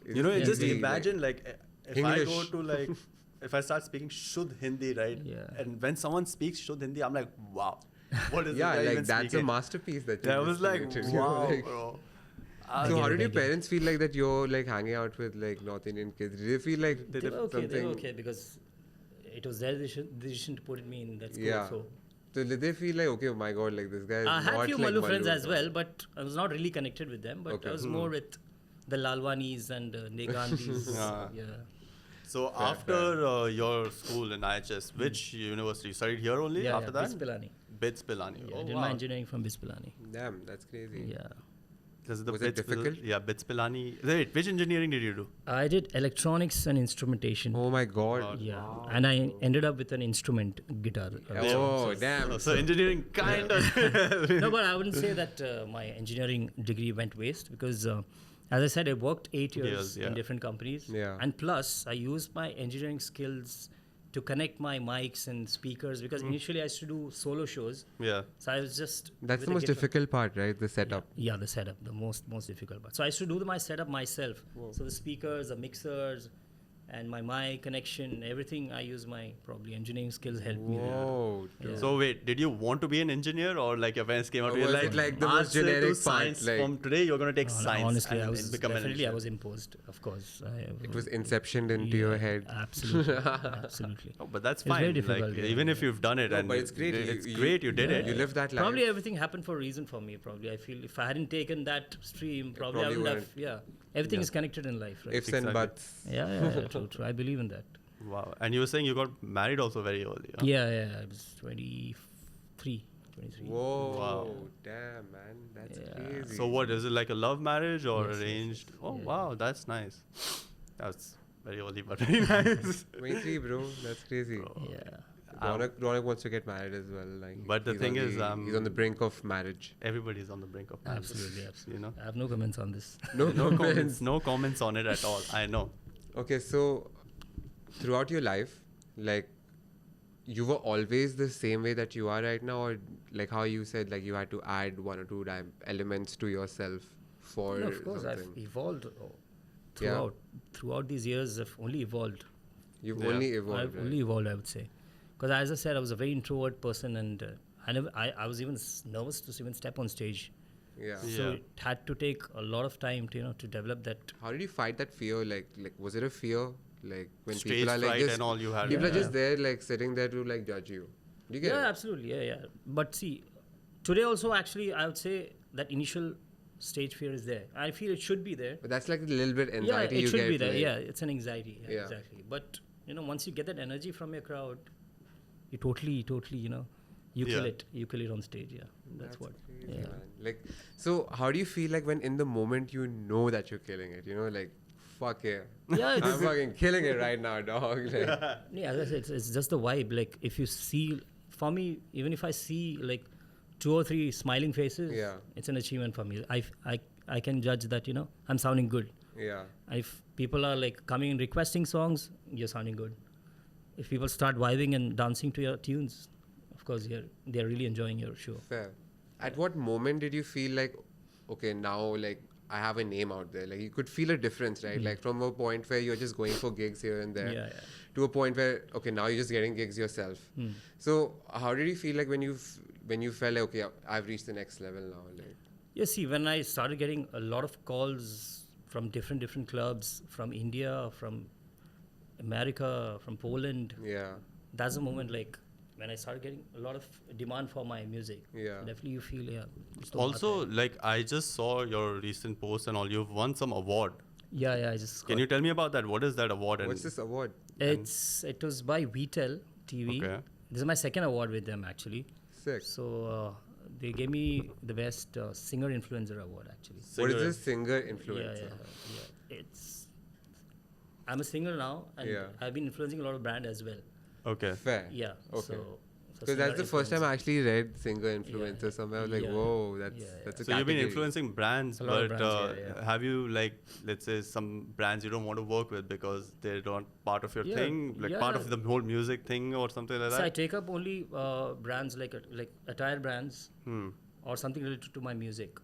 Speaker 2: you know,
Speaker 3: Yeah,
Speaker 2: just
Speaker 3: we-
Speaker 2: imagine like if I go
Speaker 1: English.
Speaker 2: to like if I start speaking Shuddh Hindi, right?
Speaker 3: Yeah.
Speaker 2: And when someone speaks Shuddh Hindi, I'm like, wow, what is
Speaker 1: yeah,
Speaker 2: it?
Speaker 1: like that's a masterpiece that you
Speaker 2: I was
Speaker 1: just
Speaker 2: like,
Speaker 1: created, you know,
Speaker 2: wow,
Speaker 1: like-
Speaker 2: bro.
Speaker 1: So
Speaker 3: get
Speaker 1: how
Speaker 3: it,
Speaker 1: did
Speaker 3: I
Speaker 1: your
Speaker 3: get it.
Speaker 1: parents feel like that you're like hanging out with like North Indian kids? Did they feel like
Speaker 3: They were okay.
Speaker 1: something?
Speaker 3: They were okay because it was their decision to put me in that school.
Speaker 1: Yeah.
Speaker 3: So
Speaker 1: So did they feel like, okay, oh my god, like this guy is
Speaker 3: I had
Speaker 1: not
Speaker 3: few
Speaker 1: like
Speaker 3: Malu friends
Speaker 1: Mallu
Speaker 3: as
Speaker 1: at all.
Speaker 3: well, but I was not really connected with them. But
Speaker 1: Okay.
Speaker 3: I was more with the Lalwanis and Negandhis.
Speaker 2: Yeah.
Speaker 3: Yeah.
Speaker 2: So after your school in IHS, which university? You studied here only
Speaker 3: Yeah,
Speaker 2: after
Speaker 3: yeah,
Speaker 2: that?
Speaker 3: Pilani.
Speaker 2: BITS Pilani.
Speaker 3: Yeah,
Speaker 2: Oh,
Speaker 3: I did
Speaker 2: wow.
Speaker 3: my engineering from Pilani.
Speaker 1: Damn, that's crazy.
Speaker 3: Yeah.
Speaker 2: This is the
Speaker 1: Was it
Speaker 2: BITS
Speaker 1: difficult?
Speaker 2: Yeah, BITS Pilani. Wait, which engineering did you do?
Speaker 3: I did electronics and instrumentation.
Speaker 1: Oh my god.
Speaker 2: God.
Speaker 3: Yeah, and I ended up with an instrument guitar.
Speaker 1: Oh, damn.
Speaker 2: So engineering kind of.
Speaker 3: No, but I wouldn't say that my engineering degree went waste because, as I said, I worked 8 years
Speaker 2: Years, yeah.
Speaker 3: in different companies.
Speaker 1: Yeah.
Speaker 3: And plus, I used my engineering skills to connect my mics and speakers because initially I used to do solo shows.
Speaker 2: Yeah.
Speaker 3: So I was just.
Speaker 1: That's
Speaker 3: with
Speaker 1: the
Speaker 3: a
Speaker 1: most
Speaker 3: guitar.
Speaker 1: difficult part, right? The setup.
Speaker 3: Yeah, the setup, the most difficult part. So I used to do my setup myself. So the speakers, the mixers, and my mic connection, everything. I use my probably engineering skills helped me. there.
Speaker 1: Whoa.
Speaker 3: Yeah.
Speaker 2: So wait, did you want to be an engineer or like your parents came out
Speaker 1: Or
Speaker 2: to you
Speaker 1: was
Speaker 2: like,
Speaker 1: it like the
Speaker 2: "Arts
Speaker 1: most
Speaker 2: to
Speaker 1: generic part,
Speaker 2: science.
Speaker 1: like-
Speaker 2: From today you're going to take
Speaker 3: No,
Speaker 2: science
Speaker 3: honestly, I
Speaker 2: and
Speaker 3: was
Speaker 2: become an
Speaker 3: definitely I
Speaker 2: engineer."
Speaker 3: was imposed, of course.
Speaker 1: It was inceptioned into your head.
Speaker 3: Absolutely, absolutely.
Speaker 2: Oh, but that's
Speaker 3: It's very
Speaker 2: fine.
Speaker 3: difficult,
Speaker 2: Like,
Speaker 3: yeah.
Speaker 2: even if you've done it,
Speaker 1: No,
Speaker 2: and
Speaker 1: but it's great.
Speaker 2: It's
Speaker 1: You-
Speaker 2: great you did it.
Speaker 1: You lived that life.
Speaker 3: Probably everything happened for a reason for me. Probably I feel if I hadn't taken that stream, probably I
Speaker 1: probably
Speaker 3: wouldn't have. Yeah, everything is connected in life, right?
Speaker 1: Ifs and
Speaker 2: Exactly.
Speaker 1: buts.
Speaker 3: Yeah, true. I believe in that.
Speaker 2: Wow. And you were saying you got married also very early. Huh?
Speaker 3: Yeah. I was 23.
Speaker 1: Whoa.
Speaker 2: Wow.
Speaker 1: Damn, man. That's
Speaker 3: Yeah.
Speaker 1: crazy.
Speaker 2: So what is it, like a love marriage or
Speaker 3: Yes, yes,
Speaker 2: arranged?
Speaker 3: yes.
Speaker 2: Oh
Speaker 3: Yeah.
Speaker 2: wow, that's nice. That's very early, but very nice.
Speaker 1: 23, bro. That's crazy.
Speaker 3: Yeah.
Speaker 1: Raunak wants to get married as well. Like,
Speaker 2: But the
Speaker 1: he's
Speaker 2: thing
Speaker 1: on
Speaker 2: is,
Speaker 1: he's on the brink of marriage.
Speaker 2: Everybody's on the brink of marriage.
Speaker 3: Absolutely.
Speaker 2: You know,
Speaker 3: I have no comments on this.
Speaker 1: No,
Speaker 2: no comments, no comments on it at all. I know.
Speaker 1: Okay, so throughout your life, like, you were always the same way that you are right now, or like how you said, like you had to add one or two elements to yourself for
Speaker 3: No, of course,
Speaker 1: something.
Speaker 3: I've evolved
Speaker 1: Yeah.
Speaker 3: throughout these years. I've only evolved.
Speaker 1: You've
Speaker 2: Yeah.
Speaker 1: only evolved.
Speaker 3: I've
Speaker 1: right?
Speaker 3: only evolved, I would say, because as I said, I was a very introvert person, and I was even nervous to even step on stage.
Speaker 1: Yeah.
Speaker 3: So
Speaker 2: Yeah.
Speaker 3: it had to take a lot of time to to develop that.
Speaker 1: How did you fight that fear? Like was it a fear? Like when
Speaker 2: Stage
Speaker 1: people are like
Speaker 2: fright
Speaker 1: just,
Speaker 2: and all you had.
Speaker 1: people are
Speaker 3: Yeah.
Speaker 1: just there, like sitting there to like judge you. Do you get
Speaker 3: Yeah,
Speaker 1: it?
Speaker 3: absolutely. Yeah. But see, today also, actually, I would say that initial stage fear is there. I feel it should be there.
Speaker 1: But that's like a little bit
Speaker 3: Yeah,
Speaker 1: anxiety
Speaker 3: it
Speaker 1: you
Speaker 3: should
Speaker 1: get.
Speaker 3: be there.
Speaker 1: like-
Speaker 3: Yeah, it's an anxiety. Yeah,
Speaker 1: Yeah.
Speaker 3: exactly. But once you get that energy from your crowd, you totally, you kill
Speaker 2: Yeah.
Speaker 3: it. You kill it on stage. Yeah, that's what.
Speaker 1: crazy,
Speaker 3: Yeah.
Speaker 1: man. Like, so how do you feel like when in the moment you know that you're killing it? You know, like, fuck yeah.
Speaker 3: Yeah,
Speaker 1: I'm
Speaker 3: it's,
Speaker 1: fucking killing it right now, dog. Like,
Speaker 3: yeah. As I said, it's just the vibe. Like if you see, for me, even if I see like 2 or 3 smiling faces,
Speaker 1: Yeah.
Speaker 3: it's an achievement for me. I can judge that I'm sounding good.
Speaker 1: yeah.
Speaker 3: If people are like coming and requesting songs, you're sounding good. If people start vibing and dancing to your tunes, of course they're really enjoying your show.
Speaker 1: Fair. At what moment did you feel like, okay, now like I have a name out there? Like you could feel a difference, right? Like from a point where you're just going for gigs here and there,
Speaker 3: Yeah.
Speaker 1: to a point where okay, now you're just getting gigs yourself. So how did you feel like when you felt like okay, I've reached the next level now? Like
Speaker 3: Yeah, see, when I started getting a lot of calls from different clubs, from India, from America, from Poland,
Speaker 1: yeah,
Speaker 3: that's the moment like when I started getting a lot of demand for my music.
Speaker 1: Yeah.
Speaker 3: Definitely you feel, it's the
Speaker 2: Also,
Speaker 3: hard time.
Speaker 2: like I just saw your recent post and all. You've won some award.
Speaker 3: Yeah, I just
Speaker 2: Can you tell me about that? What is that award?
Speaker 1: what's this award?
Speaker 3: It was by Vitel TV.
Speaker 2: Okay.
Speaker 3: This is my second award with them actually.
Speaker 1: Sick.
Speaker 3: So they gave me the best singer influencer award actually.
Speaker 1: What is
Speaker 2: Singer.
Speaker 1: this singer influencer?
Speaker 3: Yeah. It's I'm a singer now, and
Speaker 1: Yeah.
Speaker 3: I've been influencing a lot of brand as well.
Speaker 2: Okay.
Speaker 1: Fair.
Speaker 3: Yeah.
Speaker 1: Okay.
Speaker 3: So
Speaker 1: Because that's the first time I
Speaker 3: influence.
Speaker 1: actually read singer influencer
Speaker 3: yeah.
Speaker 1: somewhere. I was like,
Speaker 3: Yeah.
Speaker 1: whoa, that's
Speaker 3: Yeah.
Speaker 1: that's a
Speaker 2: So you've been
Speaker 1: category.
Speaker 2: influencing brands,
Speaker 3: A lot of
Speaker 2: but
Speaker 3: brands, yeah.
Speaker 2: have you like, let's say, some brands you don't want to work with because they're not part of your
Speaker 3: Yeah,
Speaker 2: thing, like part of the whole music thing or something like
Speaker 3: So I
Speaker 2: that?
Speaker 3: take up only brands like attire brands or something related to my music.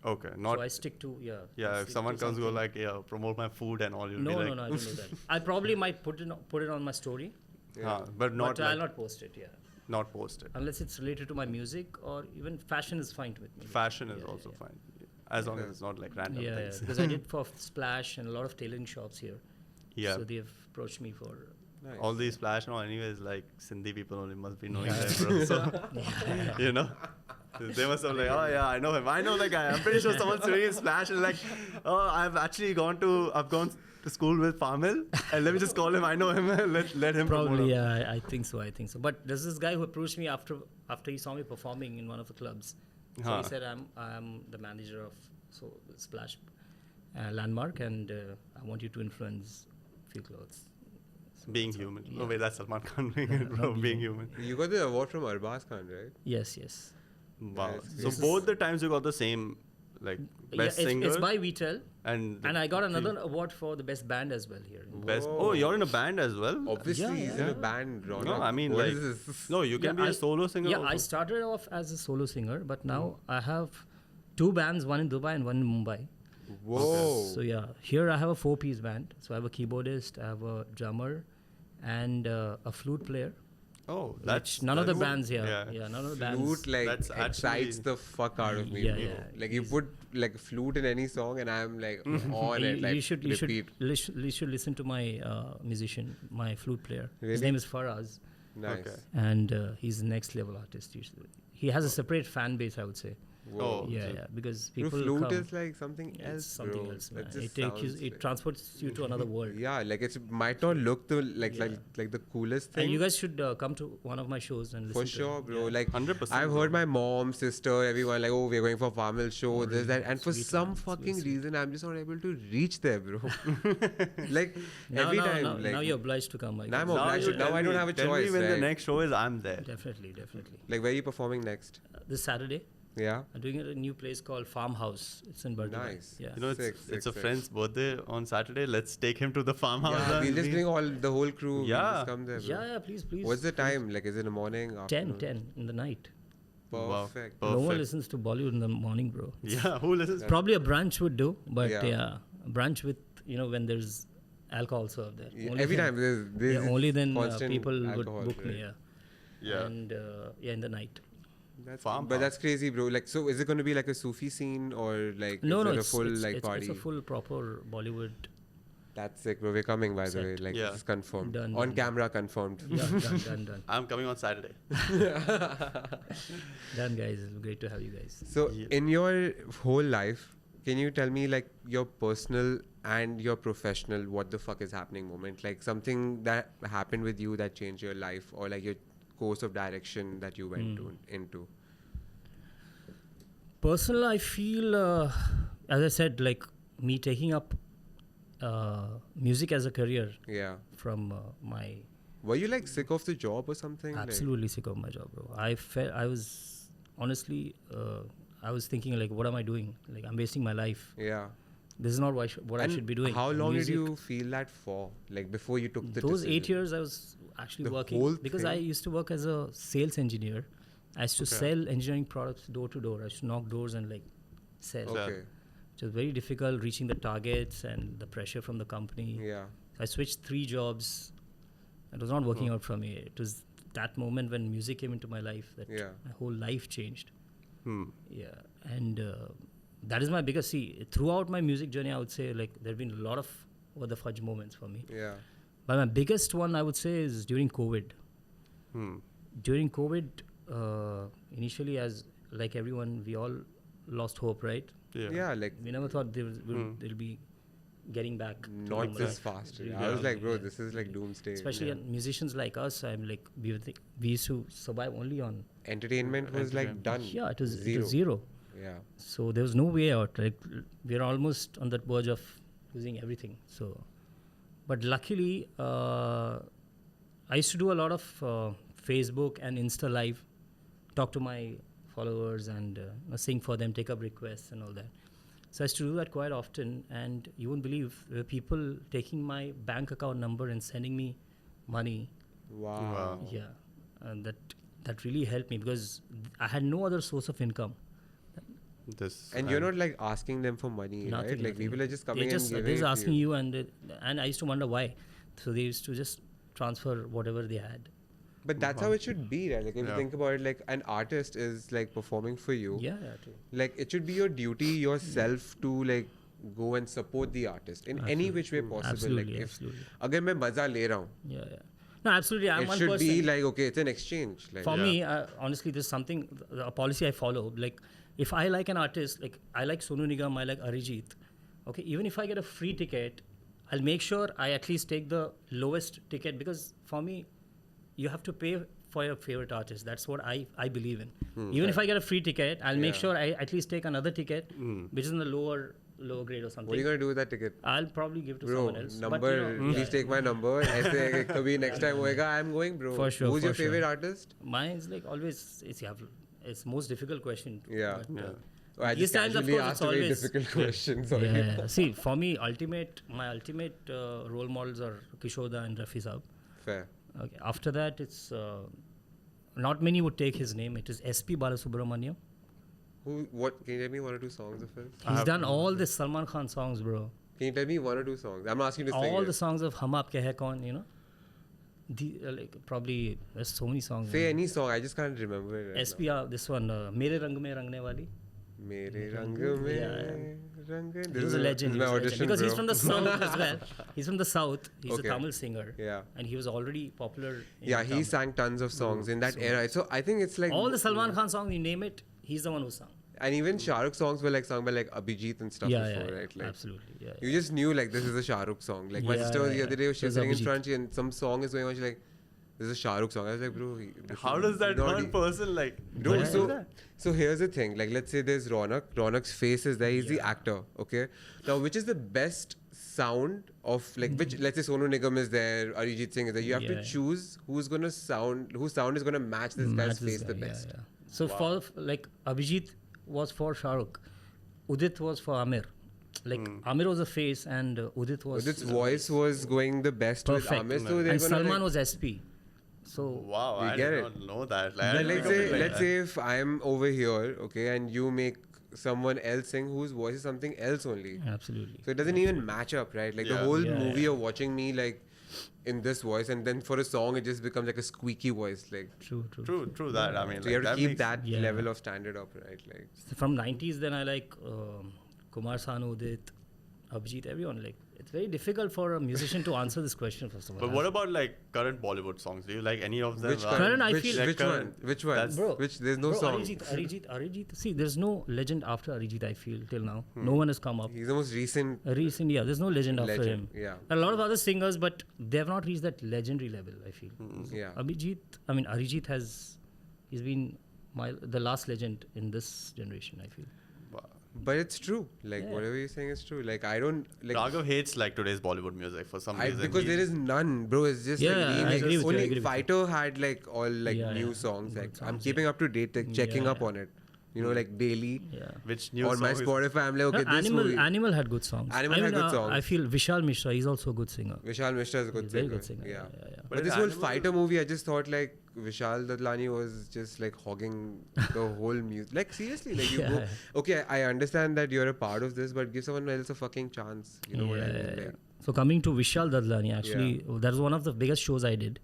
Speaker 2: Okay, not.
Speaker 3: So I stick to I
Speaker 2: Yeah, if
Speaker 3: stick
Speaker 2: someone
Speaker 3: to
Speaker 2: comes go
Speaker 3: something.
Speaker 2: like, yeah, promote my food and all, you'll
Speaker 3: No,
Speaker 2: be like,
Speaker 3: no, I don't do that. I probably might put it on my story,
Speaker 2: but not
Speaker 3: but I'll
Speaker 2: like,
Speaker 3: not post it. Yeah,
Speaker 2: not post it.
Speaker 3: unless it's related to my music or even fashion is fine with me.
Speaker 2: Fashion is
Speaker 3: Yeah,
Speaker 2: also
Speaker 3: yeah.
Speaker 2: fine, as long as it's not like random
Speaker 3: Yeah,
Speaker 2: things.
Speaker 3: because I did for Splash and a lot of tailoring shops here.
Speaker 2: Yeah.
Speaker 3: So they've approached me for.
Speaker 1: Nice.
Speaker 2: All these flash now, anyways, like Sindhi people only must be knowing
Speaker 3: Yeah.
Speaker 2: that, bro. So, you know, they must have like, oh yeah, I know him. I know that guy. I'm pretty sure someone's doing his Splash and like, oh, I've gone to school with Fahmil, and let me just call him. I know him. let him promote
Speaker 3: Probably,
Speaker 2: him.
Speaker 3: yeah, I think so. But there's this guy who approached me after he saw me performing in one of the clubs. So he said, I'm the manager of Splash Landmark, and I want you to influence few clothes. So
Speaker 2: Being
Speaker 3: that's how-
Speaker 2: human.
Speaker 3: yeah.
Speaker 2: No, wait, that's Salman Khan being,
Speaker 3: No,
Speaker 2: bro,
Speaker 3: not
Speaker 2: being
Speaker 3: being
Speaker 2: human.
Speaker 1: You got the award from Arbaz Khan, right?
Speaker 3: Yes.
Speaker 2: Wow.
Speaker 1: Nice.
Speaker 2: So
Speaker 3: This
Speaker 2: both the times you got the same, like, best singer
Speaker 3: It's by Vishal,
Speaker 2: and
Speaker 3: and I got another award for the best band as well here.
Speaker 2: best.
Speaker 1: Whoa.
Speaker 2: Oh, you're in a band as well.
Speaker 1: Obviously,
Speaker 3: Yeah,
Speaker 1: he's in
Speaker 3: yeah.
Speaker 1: a band, Raunak.
Speaker 2: No, I mean
Speaker 1: What
Speaker 2: like,
Speaker 1: is this?
Speaker 2: no, you can
Speaker 3: Yeah,
Speaker 2: be a solo singer.
Speaker 3: Yeah,
Speaker 2: also.
Speaker 3: I started off as a solo singer, but now I have two bands, one in Dubai and one in Mumbai.
Speaker 1: Whoa.
Speaker 3: So yeah, here I have a 4-piece band. So I have a keyboardist, I have a drummer, and a flute player.
Speaker 2: Oh,
Speaker 3: Which none of the bands here.
Speaker 2: Yeah.
Speaker 3: None of the
Speaker 1: Flute
Speaker 3: bands.
Speaker 1: like
Speaker 2: That's
Speaker 1: excites
Speaker 2: actually-
Speaker 1: the fuck out of me.
Speaker 3: Yeah,
Speaker 1: bro.
Speaker 3: yeah.
Speaker 1: Like you put like flute in any song and I'm like on it. Like
Speaker 3: you should
Speaker 1: repeat.
Speaker 3: listen to my musician, my flute player. His
Speaker 1: Really?
Speaker 3: name is Faraz,
Speaker 1: Nice.
Speaker 2: Okay.
Speaker 3: and he's a next level artist. He has a separate fan base, I would say.
Speaker 1: Whoa.
Speaker 2: Oh,
Speaker 3: Yeah, because
Speaker 1: Bro,
Speaker 3: people
Speaker 1: flute
Speaker 3: come.
Speaker 1: is like something
Speaker 3: Yeah,
Speaker 1: else,
Speaker 3: it's something
Speaker 1: bro.
Speaker 3: else,
Speaker 1: That
Speaker 3: man.
Speaker 1: just
Speaker 3: It
Speaker 1: sounds
Speaker 3: transports you to another world.
Speaker 1: Yeah, like it might not look the like
Speaker 3: Yeah.
Speaker 1: like the coolest
Speaker 3: And
Speaker 1: thing.
Speaker 3: you guys should come to one of my shows and listen
Speaker 1: For
Speaker 3: to
Speaker 1: sure,
Speaker 3: it.
Speaker 1: bro.
Speaker 3: Yeah.
Speaker 1: Like
Speaker 2: 100%,
Speaker 1: I've heard my mom, sister, everyone like, oh, we're going for Fahmil show, this, that, and for
Speaker 3: Sweet,
Speaker 1: some
Speaker 3: man.
Speaker 1: fucking
Speaker 3: Sweet.
Speaker 1: reason, I'm just not able to reach there, bro. Like every time, like
Speaker 3: now you're obliged to come. I
Speaker 1: Now I'm
Speaker 3: guess.
Speaker 1: obliged
Speaker 2: you
Speaker 1: to- now
Speaker 2: tell
Speaker 1: I don't
Speaker 2: me-
Speaker 1: have a
Speaker 2: tell
Speaker 1: choice,
Speaker 2: me when the
Speaker 1: right?
Speaker 2: next show is, I'm there.
Speaker 3: Definitely.
Speaker 1: like where are you performing next?
Speaker 3: This Saturday,
Speaker 1: Yeah.
Speaker 3: I'm doing it at a new place called Farmhouse. It's in Burdwan.
Speaker 1: Nice.
Speaker 3: Yeah.
Speaker 2: You know,
Speaker 1: Sick,
Speaker 2: it's a
Speaker 1: sick.
Speaker 2: friend's birthday on Saturday. Let's take him to the farmhouse.
Speaker 1: Yeah,
Speaker 2: and
Speaker 1: we'll just
Speaker 2: we-
Speaker 1: bring the whole crew. We'll
Speaker 2: Yeah.
Speaker 1: just come there, bro.
Speaker 3: Yeah, please.
Speaker 1: What's the time? Like, is it in the morning?
Speaker 3: 10
Speaker 1: Afternoon?
Speaker 3: in the night.
Speaker 2: Wow.
Speaker 1: Perfect.
Speaker 3: No one
Speaker 2: Perfect.
Speaker 3: listens to Bollywood in the morning, bro.
Speaker 2: Yeah, who listens?
Speaker 3: Probably a brunch would do, but
Speaker 1: Yeah.
Speaker 3: yeah, a brunch with when there's alcohol served there.
Speaker 1: Yeah,
Speaker 3: Only
Speaker 1: every
Speaker 3: then-
Speaker 1: time there's
Speaker 3: Yeah, only then
Speaker 1: constant
Speaker 3: people
Speaker 1: alcohol,
Speaker 3: would book me.
Speaker 1: right?
Speaker 3: Yeah.
Speaker 2: Yeah.
Speaker 3: And in the night.
Speaker 1: But that's crazy, bro. Like, so is it going to be like a Sufi scene or like
Speaker 3: No,
Speaker 1: is
Speaker 3: no,
Speaker 1: it a
Speaker 3: it's,
Speaker 1: full
Speaker 3: it's,
Speaker 1: like
Speaker 3: it's,
Speaker 1: party?
Speaker 3: it's a full proper Bollywood.
Speaker 1: That's sick, bro. We're coming, by the
Speaker 3: Set.
Speaker 1: way. Like,
Speaker 2: Yeah.
Speaker 1: it's confirmed.
Speaker 3: Done,
Speaker 1: On
Speaker 3: done,
Speaker 1: camera, confirmed.
Speaker 3: Yeah, done.
Speaker 2: I'm coming on Saturday.
Speaker 3: Done, guys. It's great to have you guys.
Speaker 1: So,
Speaker 2: Yeah.
Speaker 1: in your whole life, can you tell me like your personal and your professional what the fuck is happening moment? Like something that happened with you that changed your life or like your course of direction that you went into?
Speaker 3: Personal, I feel, as I said, like me taking up music as a career
Speaker 1: Yeah.
Speaker 3: from my
Speaker 1: Were you like sick of the job or something?
Speaker 3: absolutely sick of my job, bro. I was honestly, I was thinking like, what am I doing? Like I'm wasting my life.
Speaker 1: Like, yeah.
Speaker 3: This is not what I
Speaker 1: And
Speaker 3: should be doing.
Speaker 1: How long
Speaker 3: Music,
Speaker 1: did you feel that for? Like before you took the
Speaker 3: Those
Speaker 1: decision?
Speaker 3: 8 years, I was actually
Speaker 1: The
Speaker 3: working
Speaker 1: whole
Speaker 3: because I
Speaker 1: thing?
Speaker 3: used to work as a sales engineer. I used to
Speaker 2: Okay.
Speaker 3: sell engineering products door to door. I used to knock doors and like sell.
Speaker 1: Okay.
Speaker 3: It was very difficult reaching the targets and the pressure from the company.
Speaker 1: Yeah.
Speaker 3: I switched 3 jobs. It was not working out for me. It was that moment when music came into my life that
Speaker 1: Yeah.
Speaker 3: my whole life changed.
Speaker 2: Yeah.
Speaker 3: And that is my biggest throughout my music journey. I would say like there have been a lot of what the fudge moments for me.
Speaker 1: Yeah.
Speaker 3: But my biggest one I would say is during COVID. During COVID, initially as like everyone, we all lost hope, right?
Speaker 1: Yeah. Like
Speaker 3: We never thought they'll be getting back. to
Speaker 1: not
Speaker 3: normal.
Speaker 1: this fast.
Speaker 3: Yeah.
Speaker 1: I was like, bro,
Speaker 3: Yeah.
Speaker 1: this is like doomsday.
Speaker 3: Especially musicians like us, I'm like we used to survive only on.
Speaker 1: Entertainment was like done.
Speaker 3: Yeah, it was
Speaker 1: Zero.
Speaker 3: zero.
Speaker 1: Yeah.
Speaker 3: So there was no way out. Like we're almost on that verge of losing everything. So But luckily, I used to do a lot of Facebook and Insta Live, talk to my followers and sing for them, take up requests and all that. So I used to do that quite often, and you won't believe there were people taking my bank account number and sending me money.
Speaker 1: Wow.
Speaker 3: Yeah, and that really helped me because I had no other source of income.
Speaker 1: And you're not like asking them for money, right?
Speaker 3: Nothing,
Speaker 1: Like
Speaker 3: nothing.
Speaker 1: people are just coming
Speaker 3: They're just,
Speaker 1: and
Speaker 3: they're
Speaker 1: giving
Speaker 3: just
Speaker 1: it to
Speaker 3: asking you, and I used to wonder why. So they used to just transfer whatever they had.
Speaker 1: But that's how it should be, right? Like if you
Speaker 2: Yeah.
Speaker 1: think about it, like an artist is like performing for you.
Speaker 3: Yeah, true.
Speaker 1: Like it should be your duty yourself to like go and support the artist in any which way possible.
Speaker 3: Absolutely,
Speaker 1: like if
Speaker 3: absolutely.
Speaker 1: agar main maza le raha hu,
Speaker 3: Yeah. No, absolutely. I'm
Speaker 1: it
Speaker 3: one
Speaker 1: should
Speaker 3: person.
Speaker 1: be like okay, it's an exchange. Like
Speaker 3: For me, honestly, there's something, a policy I follow. Like, if I like an artist, like I like Sonu Nigam, I like Arijit. Okay, even if I get a free ticket, I'll make sure I at least take the lowest ticket because for me, you have to pay for your favorite artist. That's what I believe in. Even if I get a free ticket, I'll make sure I at least take another ticket, which is in the lower grade or something.
Speaker 1: what are you gonna do with that ticket?
Speaker 3: I'll probably give to
Speaker 1: Bro,
Speaker 3: someone else.
Speaker 1: number,
Speaker 3: But, you know,
Speaker 1: please take my number. ऐसे कभी next time होएगा, I'm going, bro.
Speaker 3: For sure,
Speaker 1: Who's your
Speaker 3: for sure.
Speaker 1: favorite artist?
Speaker 3: mine is like always, it's most difficult question.
Speaker 1: Yeah.
Speaker 3: But,
Speaker 1: Oh, I
Speaker 3: these
Speaker 1: just
Speaker 3: times, of
Speaker 1: casually
Speaker 3: course,
Speaker 1: asked
Speaker 3: it's
Speaker 1: a very
Speaker 3: always-
Speaker 1: difficult question. Sorry.
Speaker 3: Yeah. See, for me, my ultimate role models are Kishoda and Rafi Saab.
Speaker 1: Fair.
Speaker 3: Okay. After that, it's not many would take his name. It is SP Balasubramaniam.
Speaker 1: What? Can you tell me one or two songs of his?
Speaker 3: He's done all the Salman Khan songs, bro.
Speaker 1: Can you tell me one or two songs? I'm not asking you to sing
Speaker 3: All
Speaker 1: it.
Speaker 3: the songs of Hum Aapke Hai Kaun, you know. Like probably there's so many songs.
Speaker 1: Say any song. I just can't remember it. Right
Speaker 3: SP, this one, Mere Rang Mein Rangne Wali.
Speaker 1: now. Mere rang mein rang.
Speaker 3: He was a legend.
Speaker 1: This is my
Speaker 3: he was a legend.
Speaker 1: audition,
Speaker 3: Because he's
Speaker 1: bro.
Speaker 3: from the south as well. He's from the south. He's
Speaker 1: Okay.
Speaker 3: a Tamil singer.
Speaker 1: Yeah.
Speaker 3: And he was already popular. In
Speaker 1: Yeah, he
Speaker 3: Tamil.
Speaker 1: sang tons of songs in that era. So I think it's like
Speaker 3: All the Salman Khan songs, you name it, he's the one who sang.
Speaker 1: and even Shah Rukh songs were like sung by like Abhijit and stuff before, right? Like
Speaker 3: Absolutely. Yeah,
Speaker 1: you just knew like this is a Shah Rukh song. Like my
Speaker 3: Yeah,
Speaker 1: sister was the
Speaker 3: yeah,
Speaker 1: other day, she was
Speaker 3: It was
Speaker 1: sitting in
Speaker 3: Abhijit.
Speaker 1: front and some song is going on. She's like, "This is a Shah Rukh song." I was like, "Bro,
Speaker 2: How does that one person like?
Speaker 1: Bro,
Speaker 3: Yeah.
Speaker 1: so here's the thing. Like, let's say there's Raunak. Raunak's face is there. He's the actor. Okay. Now, which is the best sound of like which? Let's say Sonu Nigam is there. Arijit Singh is there. You have to
Speaker 3: Yeah.
Speaker 1: choose whose sound is gonna match this guy's
Speaker 3: Match this
Speaker 1: face the
Speaker 3: guy,
Speaker 1: best.
Speaker 3: Yeah. So for like Abhijit was for Shah Rukh, Udit was for Amir. Like Amir was a face and Udit was.
Speaker 1: Udit's voice was going the best
Speaker 3: Perfect.
Speaker 1: with Amir. So they're
Speaker 3: And
Speaker 1: gonna
Speaker 3: Salman
Speaker 1: like,
Speaker 3: was SP. So
Speaker 2: Wow,
Speaker 1: We
Speaker 2: I
Speaker 1: get
Speaker 2: did
Speaker 1: it.
Speaker 2: not know that.
Speaker 1: But
Speaker 2: I
Speaker 1: let's
Speaker 2: didn't
Speaker 1: say
Speaker 2: know it like
Speaker 1: let's say if I'm over here, okay, and you make someone else sing whose voice is something else only.
Speaker 3: absolutely.
Speaker 1: So it doesn't even match up, right? Like the
Speaker 2: Yeah.
Speaker 1: whole
Speaker 3: Yeah,
Speaker 1: movie
Speaker 3: yeah.
Speaker 1: you're watching me like in this voice, and then for a song it just becomes like a squeaky voice. Like
Speaker 3: True.
Speaker 2: True that. I mean,
Speaker 1: so you have to
Speaker 2: that
Speaker 1: keep
Speaker 2: makes-
Speaker 1: that
Speaker 3: Yeah.
Speaker 1: level of standard up, right? Like
Speaker 3: From 90s, then I like Kumar Sanu, Udit, Abhijit, everyone. Like it's very difficult for a musician to answer this question first of all.
Speaker 2: But what about like current Bollywood songs? Do you like any of them?
Speaker 1: which
Speaker 3: Current, I
Speaker 1: which,
Speaker 3: feel-
Speaker 1: which
Speaker 2: Current.
Speaker 1: one? Which one?
Speaker 2: That's-
Speaker 3: Bro,
Speaker 1: Which there's no
Speaker 3: bro,
Speaker 1: song.
Speaker 3: Arijit. See, there's no legend after Arijit. I feel till now, no one has come up.
Speaker 1: He's the most recent
Speaker 3: Recent, yeah, there's no legend after him.
Speaker 1: Yeah.
Speaker 3: A lot of other singers, but they have not reached that legendary level. I feel.
Speaker 1: Yeah.
Speaker 3: Arijit he's been the last legend in this generation. I feel.
Speaker 1: But it's true. Like
Speaker 3: Yeah.
Speaker 1: whatever you're saying is true. Like I don't like
Speaker 2: Raghav hates like today's Bollywood music for some reason.
Speaker 1: because there is none, bro. It's just
Speaker 3: Yeah,
Speaker 1: like
Speaker 3: I
Speaker 1: remakes.
Speaker 3: agree with you, I
Speaker 1: Only
Speaker 3: agree with you.
Speaker 1: Fighter had like all like
Speaker 3: Yeah,
Speaker 1: new
Speaker 3: yeah.
Speaker 1: songs. Like
Speaker 3: Good
Speaker 1: I'm
Speaker 3: songs,
Speaker 1: keeping up to date, like checking
Speaker 3: Yeah,
Speaker 1: up
Speaker 3: yeah.
Speaker 1: on it. You know, like daily
Speaker 3: Yeah.
Speaker 2: Which new
Speaker 1: on my
Speaker 2: song is-
Speaker 1: Spotify. I'm like, okay,
Speaker 3: No,
Speaker 1: this movie.
Speaker 3: Animal had good songs.
Speaker 1: Animal had good songs.
Speaker 3: I feel Vishal Mishra, he's also a good singer.
Speaker 1: Vishal Mishra is a good
Speaker 3: He's a very
Speaker 1: singer.
Speaker 3: good singer.
Speaker 1: Yeah.
Speaker 3: Yeah.
Speaker 1: But
Speaker 2: But
Speaker 1: this
Speaker 2: in
Speaker 1: whole
Speaker 2: Animal-
Speaker 1: Fighter movie, I just thought like Vishal Dadlani was just like hogging the whole music. Like seriously, like you go. Okay, I understand that you're a part of this, but give someone else a fucking chance. You know what I mean?
Speaker 3: Yeah.
Speaker 1: Like,
Speaker 3: So coming to Vishal Dadlani, actually, that was one of the biggest shows I did.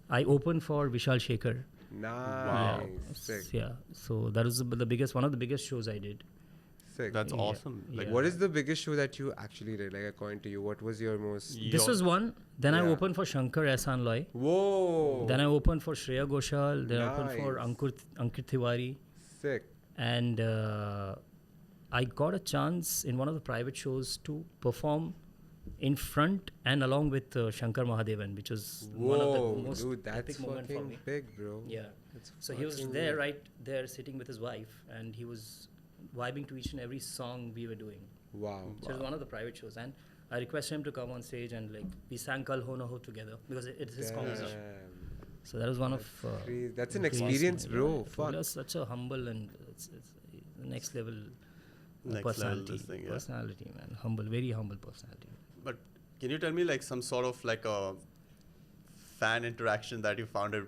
Speaker 3: I opened for Vishal Shekhar.
Speaker 1: nice, sick,
Speaker 3: Yeah. So that was the biggest, one of the biggest shows I did.
Speaker 1: sick.
Speaker 2: That's
Speaker 3: Yeah.
Speaker 2: awesome. Like
Speaker 3: Yeah.
Speaker 1: What is the biggest show that you actually did? Like according to you, what was your most?
Speaker 3: This was one. Then I
Speaker 1: Yeah.
Speaker 3: opened for Shankar Ehsan Loy.
Speaker 1: Whoa.
Speaker 3: Then I opened for Shreya Ghoshal. Then I opened for
Speaker 1: Nice.
Speaker 3: Ankit Tiwari.
Speaker 1: Sick.
Speaker 3: And I got a chance in one of the private shows to perform in front and along with Shankar Mahadevan, which was one of
Speaker 1: Whoa,
Speaker 3: the most
Speaker 1: dude, that's
Speaker 3: epic moment for
Speaker 1: fucking
Speaker 3: me.
Speaker 1: big, bro.
Speaker 3: Yeah.
Speaker 1: That's
Speaker 3: So he was
Speaker 1: fucking
Speaker 3: there,
Speaker 1: big.
Speaker 3: right there, sitting with his wife, and he was vibing to each and every song we were doing.
Speaker 1: Wow.
Speaker 3: So it was one of the private shows, and I requested him to come on stage and like we sang Kal Ho Na Ho together because it's his composition. So that was one of
Speaker 1: that's an experience, bro. Fuck.
Speaker 3: He was such a humble and it's the next level
Speaker 2: Next
Speaker 3: personality.
Speaker 2: level this thing, yeah.
Speaker 3: Personality, man. Humble, very humble personality.
Speaker 2: But can you tell me like some sort of like a fan interaction that you found it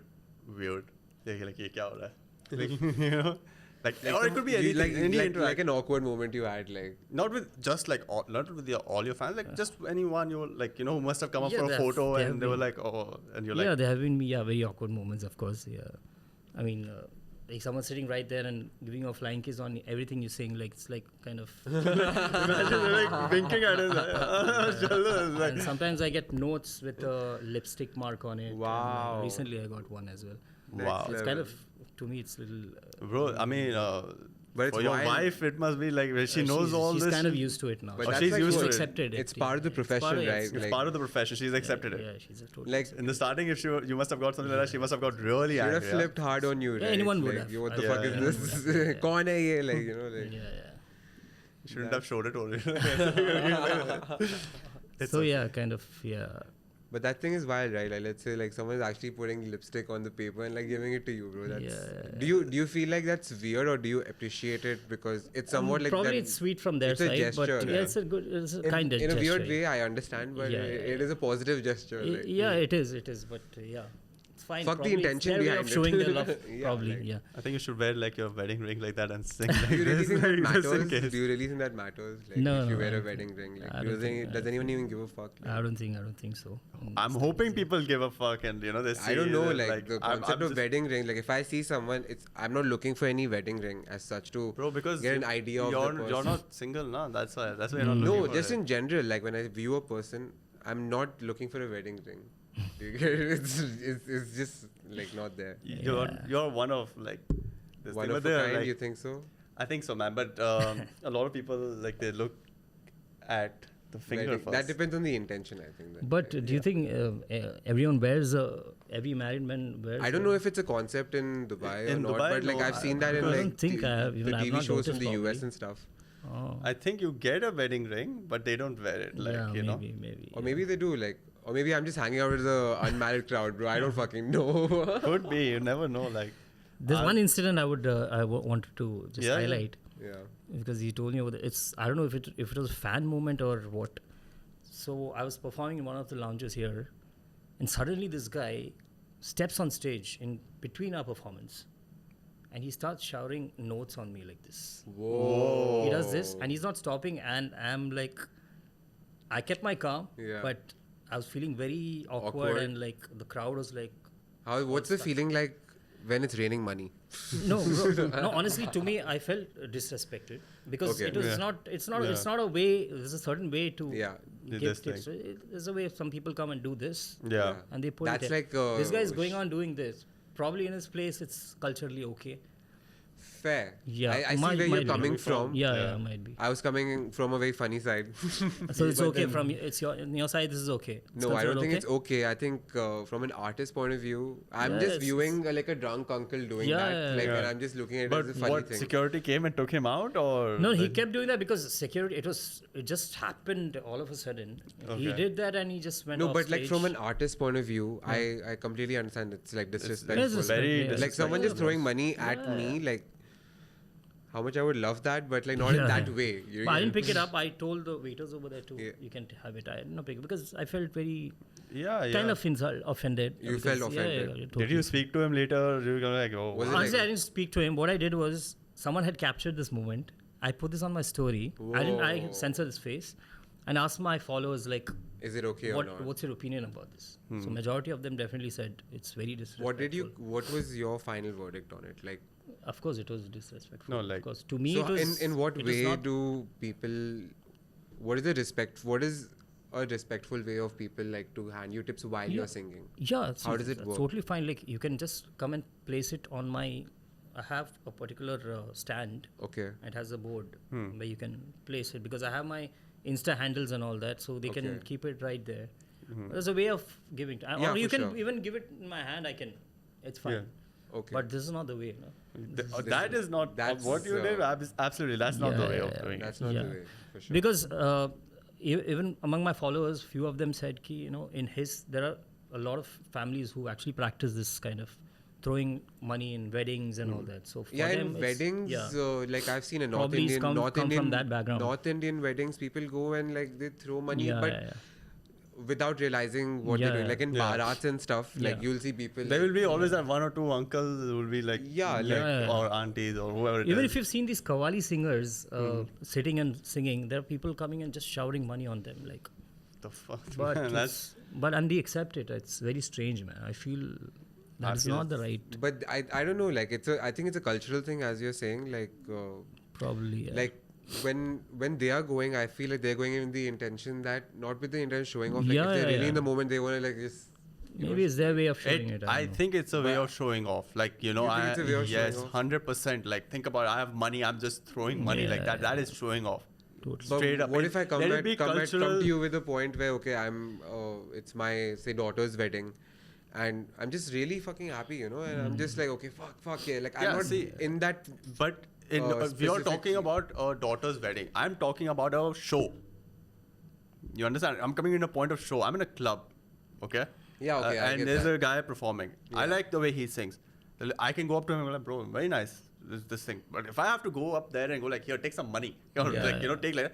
Speaker 2: weird? Like ye kya ho raha hai? Like, you know, like or it could be anything.
Speaker 1: Like an awkward moment you had, like.
Speaker 2: Not with just like not with all your fans, like just anyone you like, you know, who must have come up
Speaker 3: Yeah,
Speaker 2: for a
Speaker 3: that's-
Speaker 2: photo
Speaker 3: there
Speaker 2: and
Speaker 3: have
Speaker 2: they were
Speaker 3: been-
Speaker 2: like, oh, and you're
Speaker 3: Yeah,
Speaker 2: like,
Speaker 3: there have been very awkward moments, of course. Yeah, I mean, like someone sitting right there and giving a flying kiss on everything you sing, like it's like kind of.
Speaker 2: imagine they're like winking at us. Like,
Speaker 3: And sometimes I get notes with a lipstick mark on it. and,
Speaker 1: Wow.
Speaker 3: recently I got one as well.
Speaker 2: wow,
Speaker 3: It's kind of, to me, it's little.
Speaker 2: bro. I mean,
Speaker 1: But it's
Speaker 2: for your
Speaker 1: wild.
Speaker 2: wife, it must be like she knows all
Speaker 3: she's
Speaker 2: this.
Speaker 3: kind of used to it now.
Speaker 1: But
Speaker 2: Oh,
Speaker 1: that's
Speaker 2: she's
Speaker 1: like
Speaker 2: used
Speaker 1: what-
Speaker 2: to it.
Speaker 3: accepted it.
Speaker 1: It's part of the
Speaker 3: Yeah, it's part
Speaker 1: profession,
Speaker 3: of it.
Speaker 1: right?
Speaker 2: It's
Speaker 1: Like,
Speaker 2: part of the profession. She's accepted it.
Speaker 3: Yeah, she's a total.
Speaker 1: like
Speaker 2: In the starting, if you must have got something like that, she must have got really
Speaker 1: she would have
Speaker 2: angry.
Speaker 1: flipped hard on you,
Speaker 3: Yeah,
Speaker 1: right?
Speaker 3: anyone would
Speaker 1: Like,
Speaker 3: have.
Speaker 1: yo, what the
Speaker 3: Yeah,
Speaker 1: fuck
Speaker 2: yeah,
Speaker 1: is
Speaker 3: anyone
Speaker 1: this?
Speaker 3: would have, yeah.
Speaker 1: Kaun hai ye? Like, you know, like.
Speaker 3: Yeah.
Speaker 2: You shouldn't have showed it only.
Speaker 3: So yeah, kind of, yeah.
Speaker 1: But that thing is wild, right? Like, let's say like someone's actually putting lipstick on the paper and like giving it to you, bro. That's,
Speaker 3: Yeah.
Speaker 1: Do you feel like that's weird or do you appreciate it because it's somewhat like
Speaker 3: Probably
Speaker 1: that,
Speaker 3: it's sweet from their
Speaker 1: it's a
Speaker 3: side,
Speaker 1: gesture,
Speaker 3: but
Speaker 1: yeah.
Speaker 3: yeah, it's a kind of
Speaker 1: in a
Speaker 3: gesture.
Speaker 1: weird way. I understand, but
Speaker 3: Yeah,
Speaker 1: it is a positive gesture. Like,
Speaker 3: Yeah, it is, but yeah, it's fine.
Speaker 1: Fuck the
Speaker 3: Probably it's
Speaker 1: intention
Speaker 3: their way
Speaker 1: behind
Speaker 3: of
Speaker 1: it.
Speaker 3: showing their love.
Speaker 1: Yeah,
Speaker 3: Probably,
Speaker 1: like-
Speaker 3: yeah.
Speaker 2: I think you should wear like your wedding ring like that and sing like
Speaker 1: Do you really
Speaker 2: this.
Speaker 1: think that
Speaker 2: like, just in
Speaker 1: matters?
Speaker 2: case.
Speaker 1: Do you really think that matters? Like,
Speaker 3: No,
Speaker 1: if you
Speaker 3: no,
Speaker 1: wear
Speaker 3: I
Speaker 1: a
Speaker 3: don't
Speaker 1: wedding ring, like,
Speaker 3: I don't think-
Speaker 1: does anyone even give a fuck? Like,
Speaker 3: I don't think so.
Speaker 2: I'm hoping people give a fuck and you know they see
Speaker 1: I don't know,
Speaker 2: that,
Speaker 1: like the
Speaker 2: I'm
Speaker 1: concept of
Speaker 2: just-
Speaker 1: wedding ring. Like, if I see someone, I'm not looking for any wedding ring as such to
Speaker 2: Bro, because
Speaker 1: get an idea of the person.
Speaker 2: you're not single, no? That's why you're not
Speaker 1: No,
Speaker 2: looking for
Speaker 1: just
Speaker 2: it.
Speaker 1: in general, like when I view a person, I'm not looking for a wedding ring. You get it? It's just like not there.
Speaker 2: You're one of like this
Speaker 1: One
Speaker 2: thing,
Speaker 1: of
Speaker 2: but
Speaker 1: a
Speaker 2: they're,
Speaker 1: kind,
Speaker 2: like,
Speaker 1: you think so?
Speaker 2: I think so, man. But a lot of people like they look at the finger
Speaker 1: Wedding-
Speaker 2: first.
Speaker 1: That depends on the intention, I think. Then.
Speaker 3: But do you think everyone wears every married man wears?
Speaker 1: I don't know if it's a concept in Dubai or
Speaker 2: In
Speaker 1: not,
Speaker 2: Dubai,
Speaker 1: but like
Speaker 2: no,
Speaker 1: I've seen that in
Speaker 3: I
Speaker 1: like
Speaker 3: don't think I have, even
Speaker 1: the
Speaker 3: I've
Speaker 1: TV
Speaker 3: not
Speaker 1: shows in
Speaker 3: noticed
Speaker 1: the US
Speaker 3: probably.
Speaker 1: and stuff.
Speaker 3: Oh.
Speaker 2: I think you get a wedding ring, but they don't wear it. Like
Speaker 3: Yeah,
Speaker 2: you know.
Speaker 3: maybe.
Speaker 1: Or maybe they do, like, or maybe I'm just hanging out with the unmarried crowd, bro. I don't fucking know.
Speaker 2: Could be. You never know. Like
Speaker 3: There's one incident I wanted to just
Speaker 2: Yeah, yeah.
Speaker 3: highlight
Speaker 1: Yeah.
Speaker 3: because he told me about it's I don't know if it was a fan moment or what. So I was performing in one of the lounges here, and suddenly this guy steps on stage in between our performance, and he starts shouting notes on me like this.
Speaker 1: Whoa.
Speaker 3: He does this, and he's not stopping, and I'm like, I kept my calm,
Speaker 1: Yeah.
Speaker 3: but I was feeling very awkward,
Speaker 1: Awkward.
Speaker 3: and like the crowd was like,
Speaker 1: What's the feeling like when it's raining money?
Speaker 3: no, no. Honestly, to me, I felt disrespected because
Speaker 1: Okay.
Speaker 3: it was
Speaker 2: Yeah.
Speaker 3: not. It's not.
Speaker 2: Yeah.
Speaker 3: It's not a way. There's a certain way to
Speaker 1: Yeah.
Speaker 2: Do
Speaker 3: give
Speaker 2: this
Speaker 3: tips. There's a way some people come and do this,
Speaker 2: yeah.
Speaker 3: and they put
Speaker 1: That's
Speaker 3: it.
Speaker 1: like,
Speaker 3: this guy is going on doing this. Probably in his place, it's culturally okay.
Speaker 1: Fair.
Speaker 3: Yeah,
Speaker 1: I see
Speaker 3: might-
Speaker 1: where
Speaker 3: might
Speaker 1: you're
Speaker 3: be.
Speaker 1: coming from.
Speaker 3: Yeah, might be.
Speaker 1: I was coming from a very funny side.
Speaker 3: So it's
Speaker 1: But
Speaker 3: okay
Speaker 1: then-
Speaker 3: from it's on your side. This is okay. It's
Speaker 1: No, I don't
Speaker 3: considered
Speaker 1: think
Speaker 3: okay?
Speaker 1: it's okay. I think from an artist point of view, I'm
Speaker 3: Yeah,
Speaker 1: just
Speaker 3: it's-
Speaker 1: viewing like a drunk uncle doing
Speaker 3: Yeah,
Speaker 1: that.
Speaker 3: yeah,
Speaker 1: Like,
Speaker 2: yeah.
Speaker 1: and I'm just looking at it
Speaker 2: But
Speaker 1: as a funny
Speaker 2: what
Speaker 1: thing.
Speaker 2: security came and took him out, or
Speaker 3: No, he kept doing that because security. It just happened all of a sudden. He
Speaker 2: Okay.
Speaker 3: did that and he just went.
Speaker 1: No,
Speaker 3: off
Speaker 1: but like from
Speaker 3: stage.
Speaker 1: an artist point of view, I completely understand it's like disrespectful.
Speaker 3: It's
Speaker 2: very
Speaker 3: disrespectful, yeah.
Speaker 1: Like someone just throwing money at
Speaker 3: Yeah.
Speaker 1: me, like how much I would love that, but like not in
Speaker 3: Yeah.
Speaker 1: that way. You
Speaker 3: But I
Speaker 1: get
Speaker 3: didn't
Speaker 1: it?
Speaker 3: pick it up. I told the waiters over there too.
Speaker 1: Yeah.
Speaker 3: You can have it. I did not pick it because I felt very
Speaker 2: yeah.
Speaker 3: kind of offended.
Speaker 1: You
Speaker 3: because-
Speaker 1: felt offended.
Speaker 2: Did you speak to him later? You were like, oh,
Speaker 1: Was it
Speaker 2: wow.
Speaker 3: Honestly,
Speaker 1: like-
Speaker 3: I didn't speak to him. What I did was someone had captured this moment. I put this on my story. I
Speaker 1: Whoa.
Speaker 3: censored his face and asked my followers like,
Speaker 1: Is it okay or not?
Speaker 3: what's your opinion about this? So majority of them definitely said it's very disrespectful.
Speaker 1: What was your final verdict on it? Like,
Speaker 3: Of course, it was disrespectful.
Speaker 2: No, like-
Speaker 3: because to me
Speaker 1: so
Speaker 3: it was.
Speaker 1: in what
Speaker 3: it was
Speaker 1: way
Speaker 3: not-
Speaker 1: do people? What is the respect? What is a respectful way of people like to hand you tips while you're singing?
Speaker 3: Yeah.
Speaker 1: How does it
Speaker 3: it's
Speaker 1: work?
Speaker 3: Totally fine. Like you can just come and place it on my. I have a particular stand.
Speaker 1: Okay.
Speaker 3: It has a board where you can place it because I have my Insta handles and all that, so they can
Speaker 1: Okay.
Speaker 3: keep it right there. There's a way of giving.
Speaker 1: Yeah,
Speaker 3: or you
Speaker 1: for
Speaker 3: can
Speaker 1: sure.
Speaker 3: even give it in my hand. I can. It's fine.
Speaker 1: Okay.
Speaker 3: But this is not the way. No?
Speaker 2: That is not
Speaker 1: That's,
Speaker 2: what you did. Absolutely, that's not the way of
Speaker 3: Yeah,
Speaker 2: doing it.
Speaker 1: That's not
Speaker 3: Yeah.
Speaker 1: the way, for sure.
Speaker 3: Because even among my followers, few of them said ki, there are a lot of families who actually practice this kind of throwing money in weddings and all that. So for them,
Speaker 1: in weddings, like I've seen a North
Speaker 3: Probably
Speaker 1: Indian,
Speaker 3: come from that background.
Speaker 1: North Indian weddings, people go and like they throw money, but without realizing what they're doing. Like in barats and stuff, like you'll see people.
Speaker 2: There will be always that one or two uncles who will be like, or aunties or whoever.
Speaker 3: Even if you've seen these Qawwali singers sitting and singing, there are people coming and just showering money on them, like.
Speaker 2: The fuck,
Speaker 3: But and they accept it. It's very strange, man. I feel that is not the right.
Speaker 1: But I don't know. Like I think it's a cultural thing, as you're saying. Like
Speaker 3: probably. Yeah.
Speaker 1: Like when they are going, I feel like they're going in the intention that not with the intention showing off. Like if they're really in the moment, they want to like just.
Speaker 3: Maybe it's their way of showing it.
Speaker 2: I think it's a way of showing off. Like,
Speaker 1: it's a way of
Speaker 2: yes,
Speaker 1: showing off?
Speaker 2: 100%. Like, think about it. I have money. I'm just throwing money like that. That is showing off.
Speaker 3: Totally.
Speaker 2: Straight up.
Speaker 1: What if I come
Speaker 2: cultural...
Speaker 1: to you with a point where, okay, it's my, say, daughter's wedding. And I'm just really fucking happy, and I'm just like, okay, fuck, yeah. Like, I'm not in that.
Speaker 2: But we are talking about a daughter's wedding. I'm talking about a show. You understand? I'm coming in a point of show. I'm in a club, okay?
Speaker 1: Yeah, okay.
Speaker 2: And there's a guy performing. Yeah. I like the way he sings. I can go up to him and be like, bro, very nice, this thing. But if I have to go up there and go like, here, take some money, take like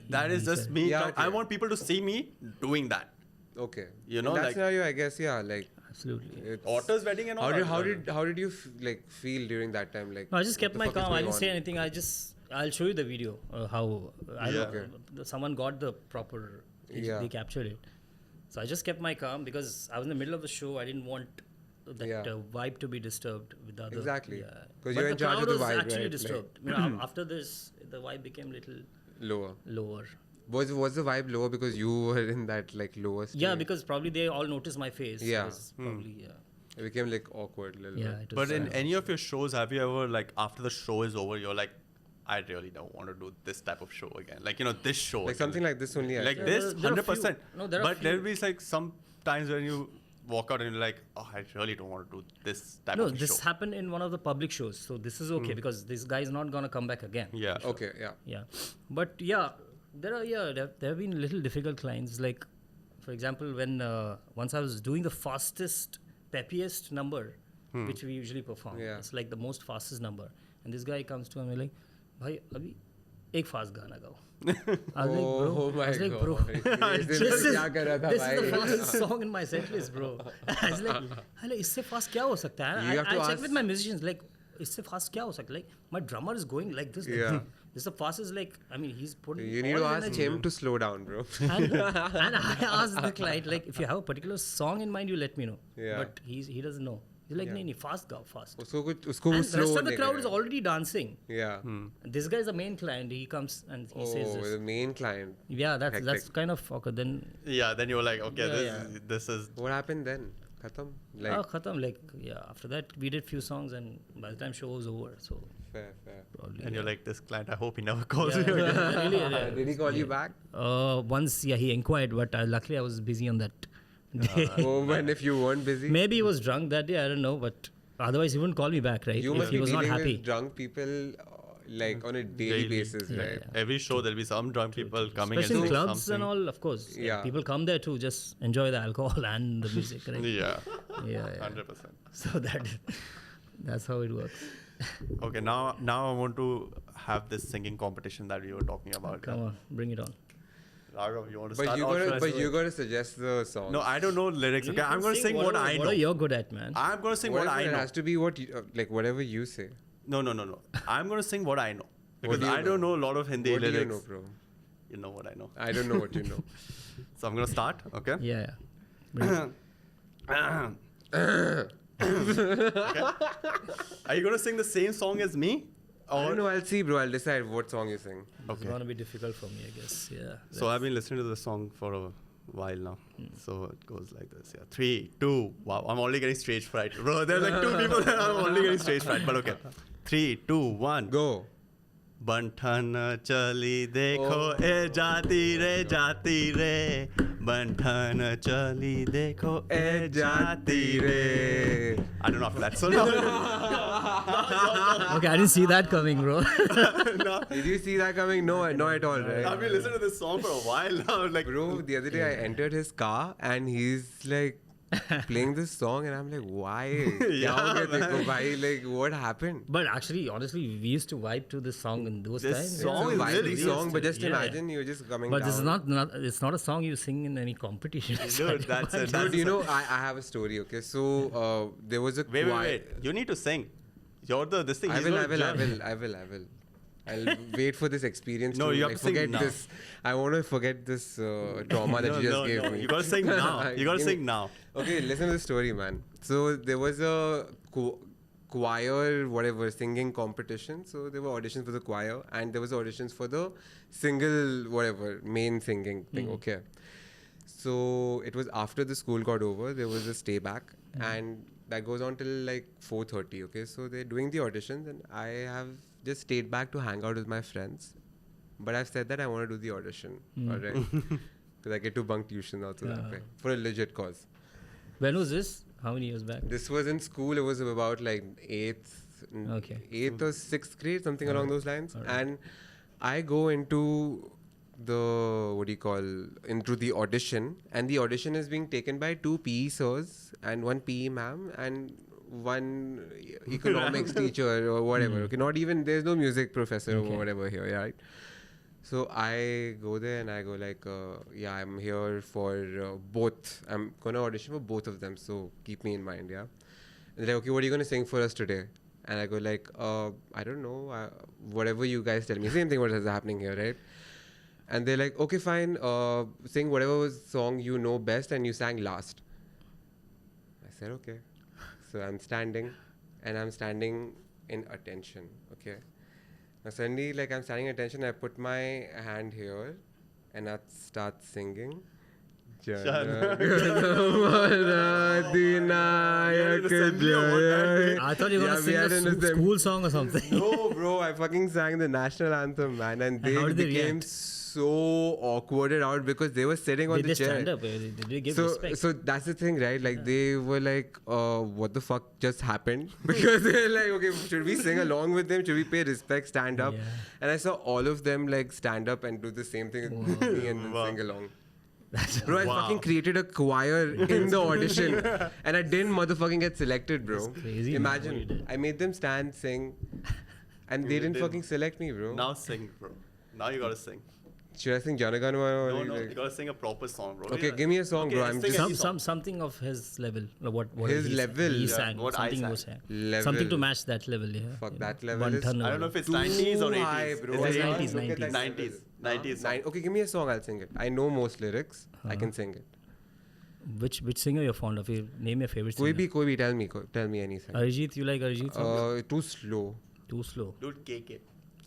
Speaker 2: that is just me.
Speaker 1: Yeah, okay.
Speaker 2: I want people to see me doing that.
Speaker 1: Okay.
Speaker 2: You know,
Speaker 1: in that
Speaker 2: like,
Speaker 1: scenario, I guess, like.
Speaker 3: Absolutely.
Speaker 2: Daughter's wedding and all.
Speaker 1: How did you feel during that time? Like,
Speaker 3: no, I just kept my calm. I didn't say anything. I'll show you the video how someone got the proper. They captured it. So I just kept my calm because I was in the middle of the show. I didn't want that vibe to be disturbed with the other.
Speaker 1: Exactly. Because you're in charge of the vibe,
Speaker 3: right? The crowd was actually
Speaker 1: disturbed.
Speaker 3: Like, after this, the vibe became little lower.
Speaker 1: Was the vibe lower because you were in that like lower state?
Speaker 3: Yeah, because probably they all noticed my face.
Speaker 1: Yeah.
Speaker 3: Probably,
Speaker 1: It became like awkward a little bit.
Speaker 2: But in any of your shows, have you ever like after the show is over, you're like, I really don't want to do this type of show again. Like, this show.
Speaker 1: Like something like this only.
Speaker 2: Like this, 100%. But there'll be like some times when you walk out and you're like, oh, I really don't want to do this type of show.
Speaker 3: No, this happened in one of the public shows. So this is okay because this guy is not going to come back again.
Speaker 2: Yeah. Sure.
Speaker 3: Okay, yeah. But there have been little difficult clients. Like, for example, when once I was doing the fastest, peppiest number, which we usually perform. Yeah. It's like the most fastest number. And this guy comes to me like, bhai, abhi ek fast gana gao. I was like, bro. This is the fastest song in my set list, bro. I was like, isse fast kya ho sakta hai? I checked with my musicians, like, isse fast kya ho sakta? Like, my drummer is going like this.
Speaker 1: Yeah.
Speaker 3: This is the fastest, like, I mean, he's putting.
Speaker 1: You need to ask him to slow down, bro.
Speaker 3: And I asked the client, like, if you have a particular song in mind, you let me know.
Speaker 1: Yeah.
Speaker 3: But he doesn't know. He's like, no, fast gao, fast.
Speaker 1: Usko
Speaker 3: and
Speaker 1: slow
Speaker 3: the rest of the crowd is already dancing.
Speaker 1: Yeah.
Speaker 3: And this guy is the main client. He comes and he says this.
Speaker 1: Oh, the main client.
Speaker 3: Yeah, that's kind of awkward. Then.
Speaker 2: Yeah, then you were like, okay, this is.
Speaker 1: What happened then? Khatam?
Speaker 3: Khatam. Like, after that, we did few songs, and by the time show was over, so.
Speaker 1: Fair.
Speaker 3: Probably,
Speaker 2: and you're like, this client, I hope he never calls you again.
Speaker 3: Really,
Speaker 1: did he call you back?
Speaker 3: Once, he inquired, but luckily I was busy on that day.
Speaker 1: And if you weren't busy?
Speaker 3: Maybe he was drunk that day, I don't know, but otherwise he wouldn't call me back, right?
Speaker 1: You
Speaker 3: if
Speaker 1: must
Speaker 3: he
Speaker 1: be
Speaker 3: was not
Speaker 1: dealing
Speaker 3: happy.
Speaker 1: with drunk people like on a daily basis, right?
Speaker 3: Yeah.
Speaker 2: Every show there'll be some drunk people coming
Speaker 3: especially
Speaker 2: and
Speaker 3: in clubs
Speaker 2: something.
Speaker 3: and all, of course.
Speaker 1: Yeah.
Speaker 3: People come there to just enjoy the alcohol and the music, right?
Speaker 2: Yeah.
Speaker 3: 100%.
Speaker 2: 100%.
Speaker 3: So that's how it works.
Speaker 2: Okay, now I want to have this singing competition that we were talking about.
Speaker 3: Come on, bring it on.
Speaker 2: Raghav, you want to
Speaker 1: But
Speaker 2: start?
Speaker 1: you gotta suggest the song.
Speaker 2: No, I don't know lyrics. Okay, I'm gonna sing what I know.
Speaker 3: What you're good at, man.
Speaker 2: I'm gonna sing what I know.
Speaker 1: It has to be what you, like whatever you say.
Speaker 2: No. I'm gonna sing what I know because I don't know a lot of Hindi
Speaker 1: what
Speaker 2: lyrics.
Speaker 1: Do you know, bro?
Speaker 2: You know what I know.
Speaker 1: I don't know what you know.
Speaker 2: So I'm gonna start. Okay.
Speaker 3: Yeah. Bring it.
Speaker 2: Okay. Are you gonna sing the same song as me?
Speaker 1: I don't know. I'll see, bro. I'll decide what song you sing.
Speaker 3: It's gonna be difficult for me, I guess. Yeah.
Speaker 2: So I've been listening to the song for a while now. So it goes like this. Yeah. 3, 2. Wow. I'm already getting stage fright, bro. There's like 2 people there. I'm already getting stage fright. But okay. 3, 2, 1.
Speaker 1: Go.
Speaker 2: बंठन चली देखो ए जाती रे बंठन चली देखो ए जाती रे. I don't know after that. So no.
Speaker 3: Okay, I didn't see that coming, bro.
Speaker 2: No.
Speaker 1: Did you see that coming? No, not at all, right?
Speaker 2: I've been listening to this song for a while now. Like,
Speaker 1: Bro, the other day I entered his car and he's like playing this song and I'm like, why?
Speaker 2: Yeah,
Speaker 1: Kya ho gaya
Speaker 2: man.
Speaker 1: tekho bhai? Like, what happened?
Speaker 3: But actually, honestly, we used to vibe to this song in those
Speaker 2: This
Speaker 3: times.
Speaker 2: song
Speaker 1: It's a
Speaker 2: is
Speaker 1: vibey
Speaker 2: really
Speaker 1: song, but just
Speaker 3: Yeah.
Speaker 1: imagine you're just coming
Speaker 3: But
Speaker 1: down.
Speaker 3: this is not it's not a song you sing in any competition.
Speaker 2: dude, that's it.
Speaker 1: Dude, you know, I have a story, okay? So, there was a
Speaker 2: Wait. You need to sing. You're this thing.
Speaker 1: I
Speaker 2: he's
Speaker 1: will.
Speaker 2: not a judge.
Speaker 1: I'll wait for this experience
Speaker 2: No,
Speaker 1: to
Speaker 2: you have
Speaker 1: like,
Speaker 2: to sing
Speaker 1: forget
Speaker 2: now.
Speaker 1: this. I want to forget this trauma that you just gave me.
Speaker 2: You gotta sing now. You gotta sing now.
Speaker 1: Okay, listen to the story, man. So there was a choir, whatever, singing competition. So there were auditions for the choir and there was auditions for the single, whatever, main singing thing, okay. So it was after the school got over, there was a stay back and that goes on till like 4:30, okay. So they're doing the auditions and I have just stayed back to hang out with my friends. But I've said that I want to do the audition, alright. Because I get to bunk tuition also that way. For a legit cause.
Speaker 3: When was this? How many years back?
Speaker 1: This was in school. It was about like 8th or 6th grade, something along those lines. And I go into into the audition, and the audition is being taken by 2 PE sirs and 1 PE ma'am and 1 economics teacher or whatever. Okay, not even there's no music professor or whatever here, right? So I go there and I go like, yeah, I'm here for both. I'm gonna audition for both of them, so keep me in mind, yeah. And they're like, okay, what are you gonna sing for us today? And I go like, I don't know, whatever you guys tell me. Same thing what is happening here, right? And they're like, okay, fine, sing whatever song you know best and you sang last. I said, okay. So I'm standing in attention, okay. Now suddenly, like I'm standing at attention, I put my hand here and I start singing.
Speaker 3: I thought you were going to sing a school song or something.
Speaker 1: No, bro, I fucking sang the national anthem, man, and
Speaker 3: how
Speaker 1: they
Speaker 3: did they
Speaker 1: became
Speaker 3: react?
Speaker 1: so awkwarded out because they were sitting on
Speaker 3: Did
Speaker 1: the
Speaker 3: they
Speaker 1: chair.
Speaker 3: stand up? Did they give
Speaker 1: So,
Speaker 3: respect?
Speaker 1: so that's the thing, right? Like they were like, what the fuck just happened? Because they're like, okay, should we sing along with them? Should we pay respect, stand up?
Speaker 3: Yeah.
Speaker 1: And I saw all of them like stand up and do the same thing with me and then
Speaker 2: Wow.
Speaker 1: sing along.
Speaker 3: That's
Speaker 1: Bro, I fucking created a choir in the audition and I didn't motherfucking get selected, bro.
Speaker 3: That's crazy, man, what you
Speaker 1: Imagine,
Speaker 3: did.
Speaker 1: I made them stand, sing, and they didn't fucking select me, bro.
Speaker 2: Now sing, bro. Now you gotta sing.
Speaker 1: Should I sing Janagan or
Speaker 2: No,
Speaker 1: like...
Speaker 2: you gotta sing a proper song, bro.
Speaker 1: Okay,
Speaker 2: Yeah.
Speaker 1: give me a song, bro. I'm
Speaker 2: sing
Speaker 1: just...
Speaker 2: any song.
Speaker 3: something of his level. What
Speaker 1: His
Speaker 3: he
Speaker 1: level?
Speaker 3: He
Speaker 1: Yeah,
Speaker 3: sang.
Speaker 2: what I
Speaker 3: Something
Speaker 2: sang.
Speaker 3: was sang.
Speaker 1: Level.
Speaker 3: Something to match that level. Yeah.
Speaker 1: Fuck,
Speaker 3: You
Speaker 1: that
Speaker 3: know,
Speaker 1: level is...
Speaker 3: Bandhan
Speaker 2: I don't know if it's
Speaker 1: Too
Speaker 2: 90s or 80s.
Speaker 1: high, bro.
Speaker 2: Is it
Speaker 3: 90s,
Speaker 2: 80s?
Speaker 3: 90s.
Speaker 2: 90s. 90s song.
Speaker 1: Okay, give me a song, I'll sing it. I know most lyrics. I can sing it.
Speaker 3: Which singer you're fond of? Name your favorite singer.
Speaker 1: Koi bhi, tell me anything.
Speaker 3: Arijit, you like Arijit? song?
Speaker 1: Too slow.
Speaker 3: Too slow.
Speaker 2: Dude, KK.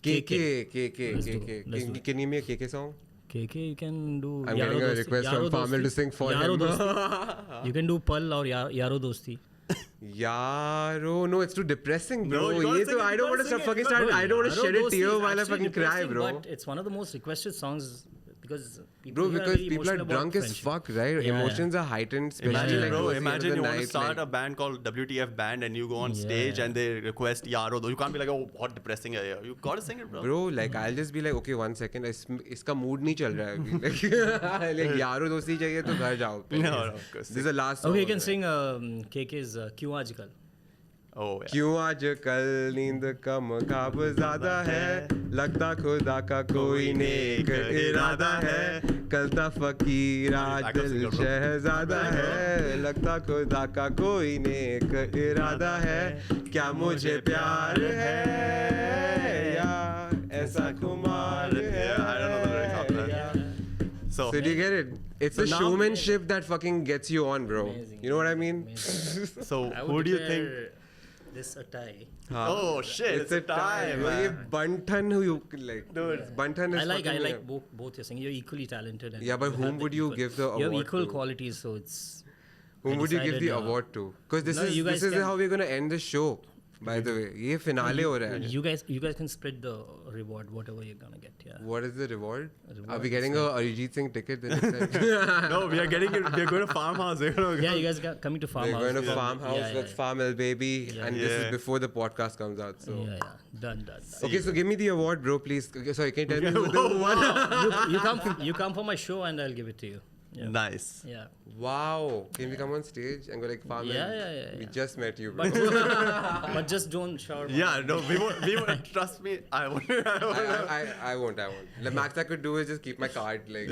Speaker 3: Let's do it.
Speaker 1: Can you make a KK song?
Speaker 3: KK, you can do.
Speaker 1: I'm
Speaker 3: Yaro
Speaker 1: getting a
Speaker 3: Dosti.
Speaker 1: request
Speaker 3: Yaro
Speaker 1: from Fahmil
Speaker 3: Dosti.
Speaker 1: to sing for
Speaker 3: Yaro
Speaker 1: him.
Speaker 3: Dosti. You can do Pal or Yaro Dosti.
Speaker 1: Yaro, no, it's too depressing, bro.
Speaker 2: No, you gotta
Speaker 1: Ye
Speaker 2: sing
Speaker 1: to,
Speaker 2: it,
Speaker 1: I
Speaker 2: you
Speaker 1: don't want
Speaker 2: gotta
Speaker 1: to
Speaker 2: sing
Speaker 1: fucking
Speaker 2: it.
Speaker 1: start.
Speaker 3: Bro,
Speaker 1: I don't want to
Speaker 3: Yaro
Speaker 1: shed a
Speaker 3: Dosti
Speaker 1: tear
Speaker 3: is
Speaker 1: while I
Speaker 3: actually
Speaker 1: fucking cry,
Speaker 3: depressing,
Speaker 1: bro.
Speaker 3: But it's one of the most requested songs because
Speaker 1: Bro,
Speaker 3: here are
Speaker 1: because
Speaker 3: very
Speaker 1: people are
Speaker 3: emotional about
Speaker 1: drunk as
Speaker 3: friendship.
Speaker 1: fuck, right?
Speaker 3: Yeah.
Speaker 1: Emotions are heightened, especially
Speaker 2: Imagine,
Speaker 1: like
Speaker 2: bro,
Speaker 1: towards the end of
Speaker 2: imagine
Speaker 1: the
Speaker 2: you want to
Speaker 1: night,
Speaker 2: start
Speaker 1: like-
Speaker 2: a band called WTF Band and you go on stage
Speaker 3: Yeah.
Speaker 2: and they request Yaro. You can't be like, oh, what depressing है ये. You gotta sing it, bro.
Speaker 1: Bro, like I'll just be like, okay, 1 second, इसका mood नहीं चल रहा है अभी. Like यारो दोस्ती चाहिए तो घर जाओ.
Speaker 2: No, of course.
Speaker 1: This is the last song.
Speaker 3: Okay, you can sing KK's क्यों आजकल.
Speaker 2: Oh, yeah.
Speaker 1: क्यों आजकल नींद कम ख्वाब ज़्यादा है लगता खुदा का कोई नेक इरादा है कलता फकीर आज दिल शहजादा है लगता खुदा का कोई नेक इरादा है क्या मुझे प्यार है या ऐसा खुमार है.
Speaker 2: I don't know the lyrics after that. So,
Speaker 1: So do you get it? It's the
Speaker 2: now-
Speaker 1: showmanship that fucking gets you on, bro.
Speaker 3: Amazing.
Speaker 1: You know what I mean?
Speaker 3: Amazing.
Speaker 2: so
Speaker 3: I
Speaker 2: who
Speaker 3: would
Speaker 2: do you
Speaker 3: declare
Speaker 2: think?
Speaker 3: this a tie.
Speaker 2: Oh shit! It's a tie,
Speaker 1: bro. ये
Speaker 2: man.
Speaker 1: Banthan who you like.
Speaker 2: Dude.
Speaker 1: Banthan is
Speaker 3: I
Speaker 1: fucking,
Speaker 3: like both your singing. You're equally talented. And
Speaker 1: Yeah, but
Speaker 3: you
Speaker 1: whom
Speaker 3: have the
Speaker 1: would you
Speaker 3: equal-
Speaker 1: give the
Speaker 3: You have
Speaker 1: award
Speaker 3: equal
Speaker 1: to?
Speaker 3: qualities, so it's.
Speaker 1: Whom
Speaker 3: I
Speaker 1: would you give the
Speaker 3: decided,
Speaker 1: award to? Because this
Speaker 3: no, you
Speaker 1: is
Speaker 3: guys can-
Speaker 1: how we're gonna end the show. By the way, ये finale हो रहा है.
Speaker 3: You guys can split the reward, whatever you're gonna get. Yeah.
Speaker 1: What is the reward?
Speaker 3: Reward
Speaker 1: Are we
Speaker 3: is
Speaker 1: getting a Arijit Singh ticket the next time?
Speaker 2: No, we are getting it. We are going to farmhouse.
Speaker 3: Yeah, you guys coming to
Speaker 1: We're
Speaker 3: farmhouse.
Speaker 1: going to
Speaker 3: Yeah.
Speaker 1: farmhouse
Speaker 3: Yeah,
Speaker 1: with Fahmil, baby.
Speaker 3: Yeah.
Speaker 1: And this is
Speaker 2: Yeah.
Speaker 1: before the podcast comes out. So.
Speaker 3: Yeah. Done.
Speaker 1: Okay, so give me the award, bro, please. Okay, sorry, can you tell me who the
Speaker 2: Whoa,
Speaker 3: you come for my show and I'll give it to you. Yeah.
Speaker 2: Nice.
Speaker 3: Yeah.
Speaker 1: Wow. Can we come on stage and go like, Fahmil,
Speaker 3: Yeah.
Speaker 1: we just met you, bro.
Speaker 3: But just don't shower.
Speaker 2: Yeah, no, we won't. Trust me, I won't.
Speaker 1: I won't. The max I could do is just keep my card. Like,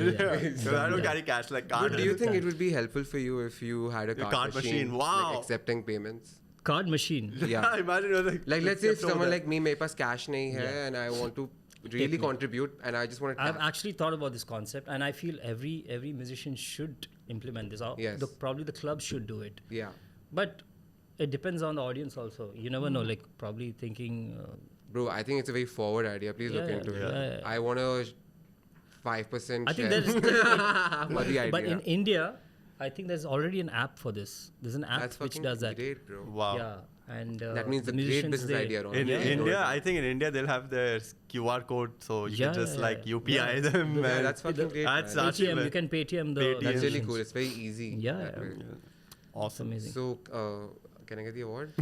Speaker 2: So I don't carry cash like card.
Speaker 1: But do you think it would be helpful for you if you had a
Speaker 2: A
Speaker 1: card,
Speaker 2: card machine, wow.
Speaker 1: like accepting payments?
Speaker 3: Card machine.
Speaker 1: Yeah.
Speaker 2: Imagine you're
Speaker 1: Like let's say if
Speaker 2: except over
Speaker 1: someone
Speaker 2: there.
Speaker 1: like me, मेरे पास cash नहीं है and I want to really
Speaker 3: me.
Speaker 1: contribute and I just want to
Speaker 3: I've actually thought about this concept, and I feel every musician should implement this.
Speaker 1: Yes.
Speaker 3: Probably the club should do it.
Speaker 1: Yeah.
Speaker 3: But it depends on the audience also. You never know. Like probably thinking.
Speaker 1: Bro, I think it's a very forward idea. Please look
Speaker 3: Yeah,
Speaker 1: into it.
Speaker 3: yeah.
Speaker 1: I want a 5%
Speaker 3: I think
Speaker 1: share
Speaker 3: there's.
Speaker 1: for the idea.
Speaker 3: But in India, I think there's already an app for this. There's an app
Speaker 1: That's
Speaker 3: which
Speaker 1: fucking
Speaker 3: does that.
Speaker 1: great, bro.
Speaker 2: Wow.
Speaker 3: Yeah, and
Speaker 1: That means
Speaker 3: the
Speaker 1: a great
Speaker 3: musicians,
Speaker 1: business idea, Ron.
Speaker 2: In
Speaker 1: Yeah.
Speaker 2: India, I think in India they'll have their QR code, so you can just like UPI them.
Speaker 1: Yeah,
Speaker 2: and
Speaker 1: that's fucking great.
Speaker 2: That's
Speaker 1: man.
Speaker 2: actually
Speaker 3: ATM, you can Paytm the.
Speaker 2: Paytm.
Speaker 1: That's really
Speaker 3: musicians.
Speaker 1: cool. It's very easy.
Speaker 3: Yeah,
Speaker 1: that
Speaker 3: yeah.
Speaker 1: way.
Speaker 2: awesome.
Speaker 3: Amazing.
Speaker 1: So, can I get the award?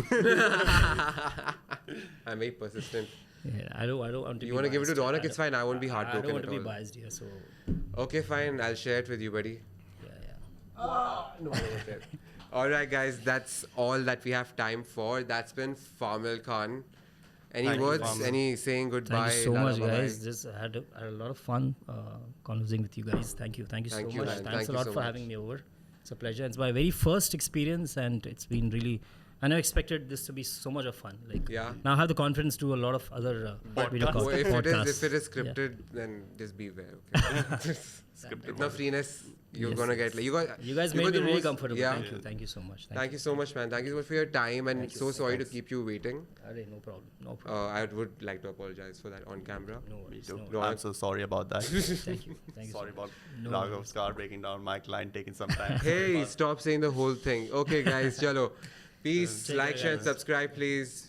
Speaker 1: I'm very persistent.
Speaker 3: Yeah, I don't want to.
Speaker 1: You
Speaker 3: be
Speaker 1: want to give it to
Speaker 3: biased.
Speaker 1: Raunak? It's fine. I won't be
Speaker 3: I
Speaker 1: heartbroken
Speaker 3: don't want to
Speaker 1: at
Speaker 3: be
Speaker 1: all.
Speaker 3: biased here, so
Speaker 1: Okay, fine. I'll share it with you, buddy.
Speaker 3: yeah.
Speaker 1: No, I won't share. All right, guys. That's all that we have time for. That's been Fahmil Khan. Any
Speaker 2: Thank you,
Speaker 1: words?
Speaker 2: Fahmil.
Speaker 1: Any saying goodbye?
Speaker 3: Thank you so
Speaker 1: Lala,
Speaker 3: much,
Speaker 1: bye-bye?
Speaker 3: guys. Just had a lot of fun conversing with you guys. Thank you so
Speaker 1: Thank you,
Speaker 3: much.
Speaker 1: man.
Speaker 3: Thanks
Speaker 1: Thank
Speaker 3: a
Speaker 1: you
Speaker 3: lot
Speaker 1: so
Speaker 3: for
Speaker 1: much.
Speaker 3: having me over. It's a pleasure. It's my very first experience, and it's been really. I never expected this to be so much of fun. Like,
Speaker 1: Yeah.
Speaker 3: now I have the confidence to do a lot of other video
Speaker 1: Well, if
Speaker 3: podcasts.
Speaker 1: it is scripted, then just beware. Okay. Itna freeness you're
Speaker 3: Yes,
Speaker 1: gonna get. Like you
Speaker 3: guys
Speaker 1: got
Speaker 3: made me
Speaker 1: the
Speaker 3: really
Speaker 1: most-
Speaker 3: comfortable.
Speaker 1: Yeah.
Speaker 3: Thank you so much.
Speaker 1: Thank you so much, man. Thank you so much for your time, and
Speaker 3: Thank you.
Speaker 1: so sorry to
Speaker 3: Thanks.
Speaker 1: keep you waiting.
Speaker 3: Arey, no problem.
Speaker 1: I would like to apologize for that on camera.
Speaker 3: No worries.
Speaker 2: Dude,
Speaker 3: No,
Speaker 2: I'm so sorry about that.
Speaker 3: thank you.
Speaker 2: Sorry about
Speaker 3: No
Speaker 2: Raghav's car breaking down, my client taking some time.
Speaker 1: Hey, stop saying the whole thing. Okay, guys, chalo. Peace.
Speaker 3: Take
Speaker 1: Like,
Speaker 3: care,
Speaker 1: share, and
Speaker 3: guys.
Speaker 1: subscribe, please.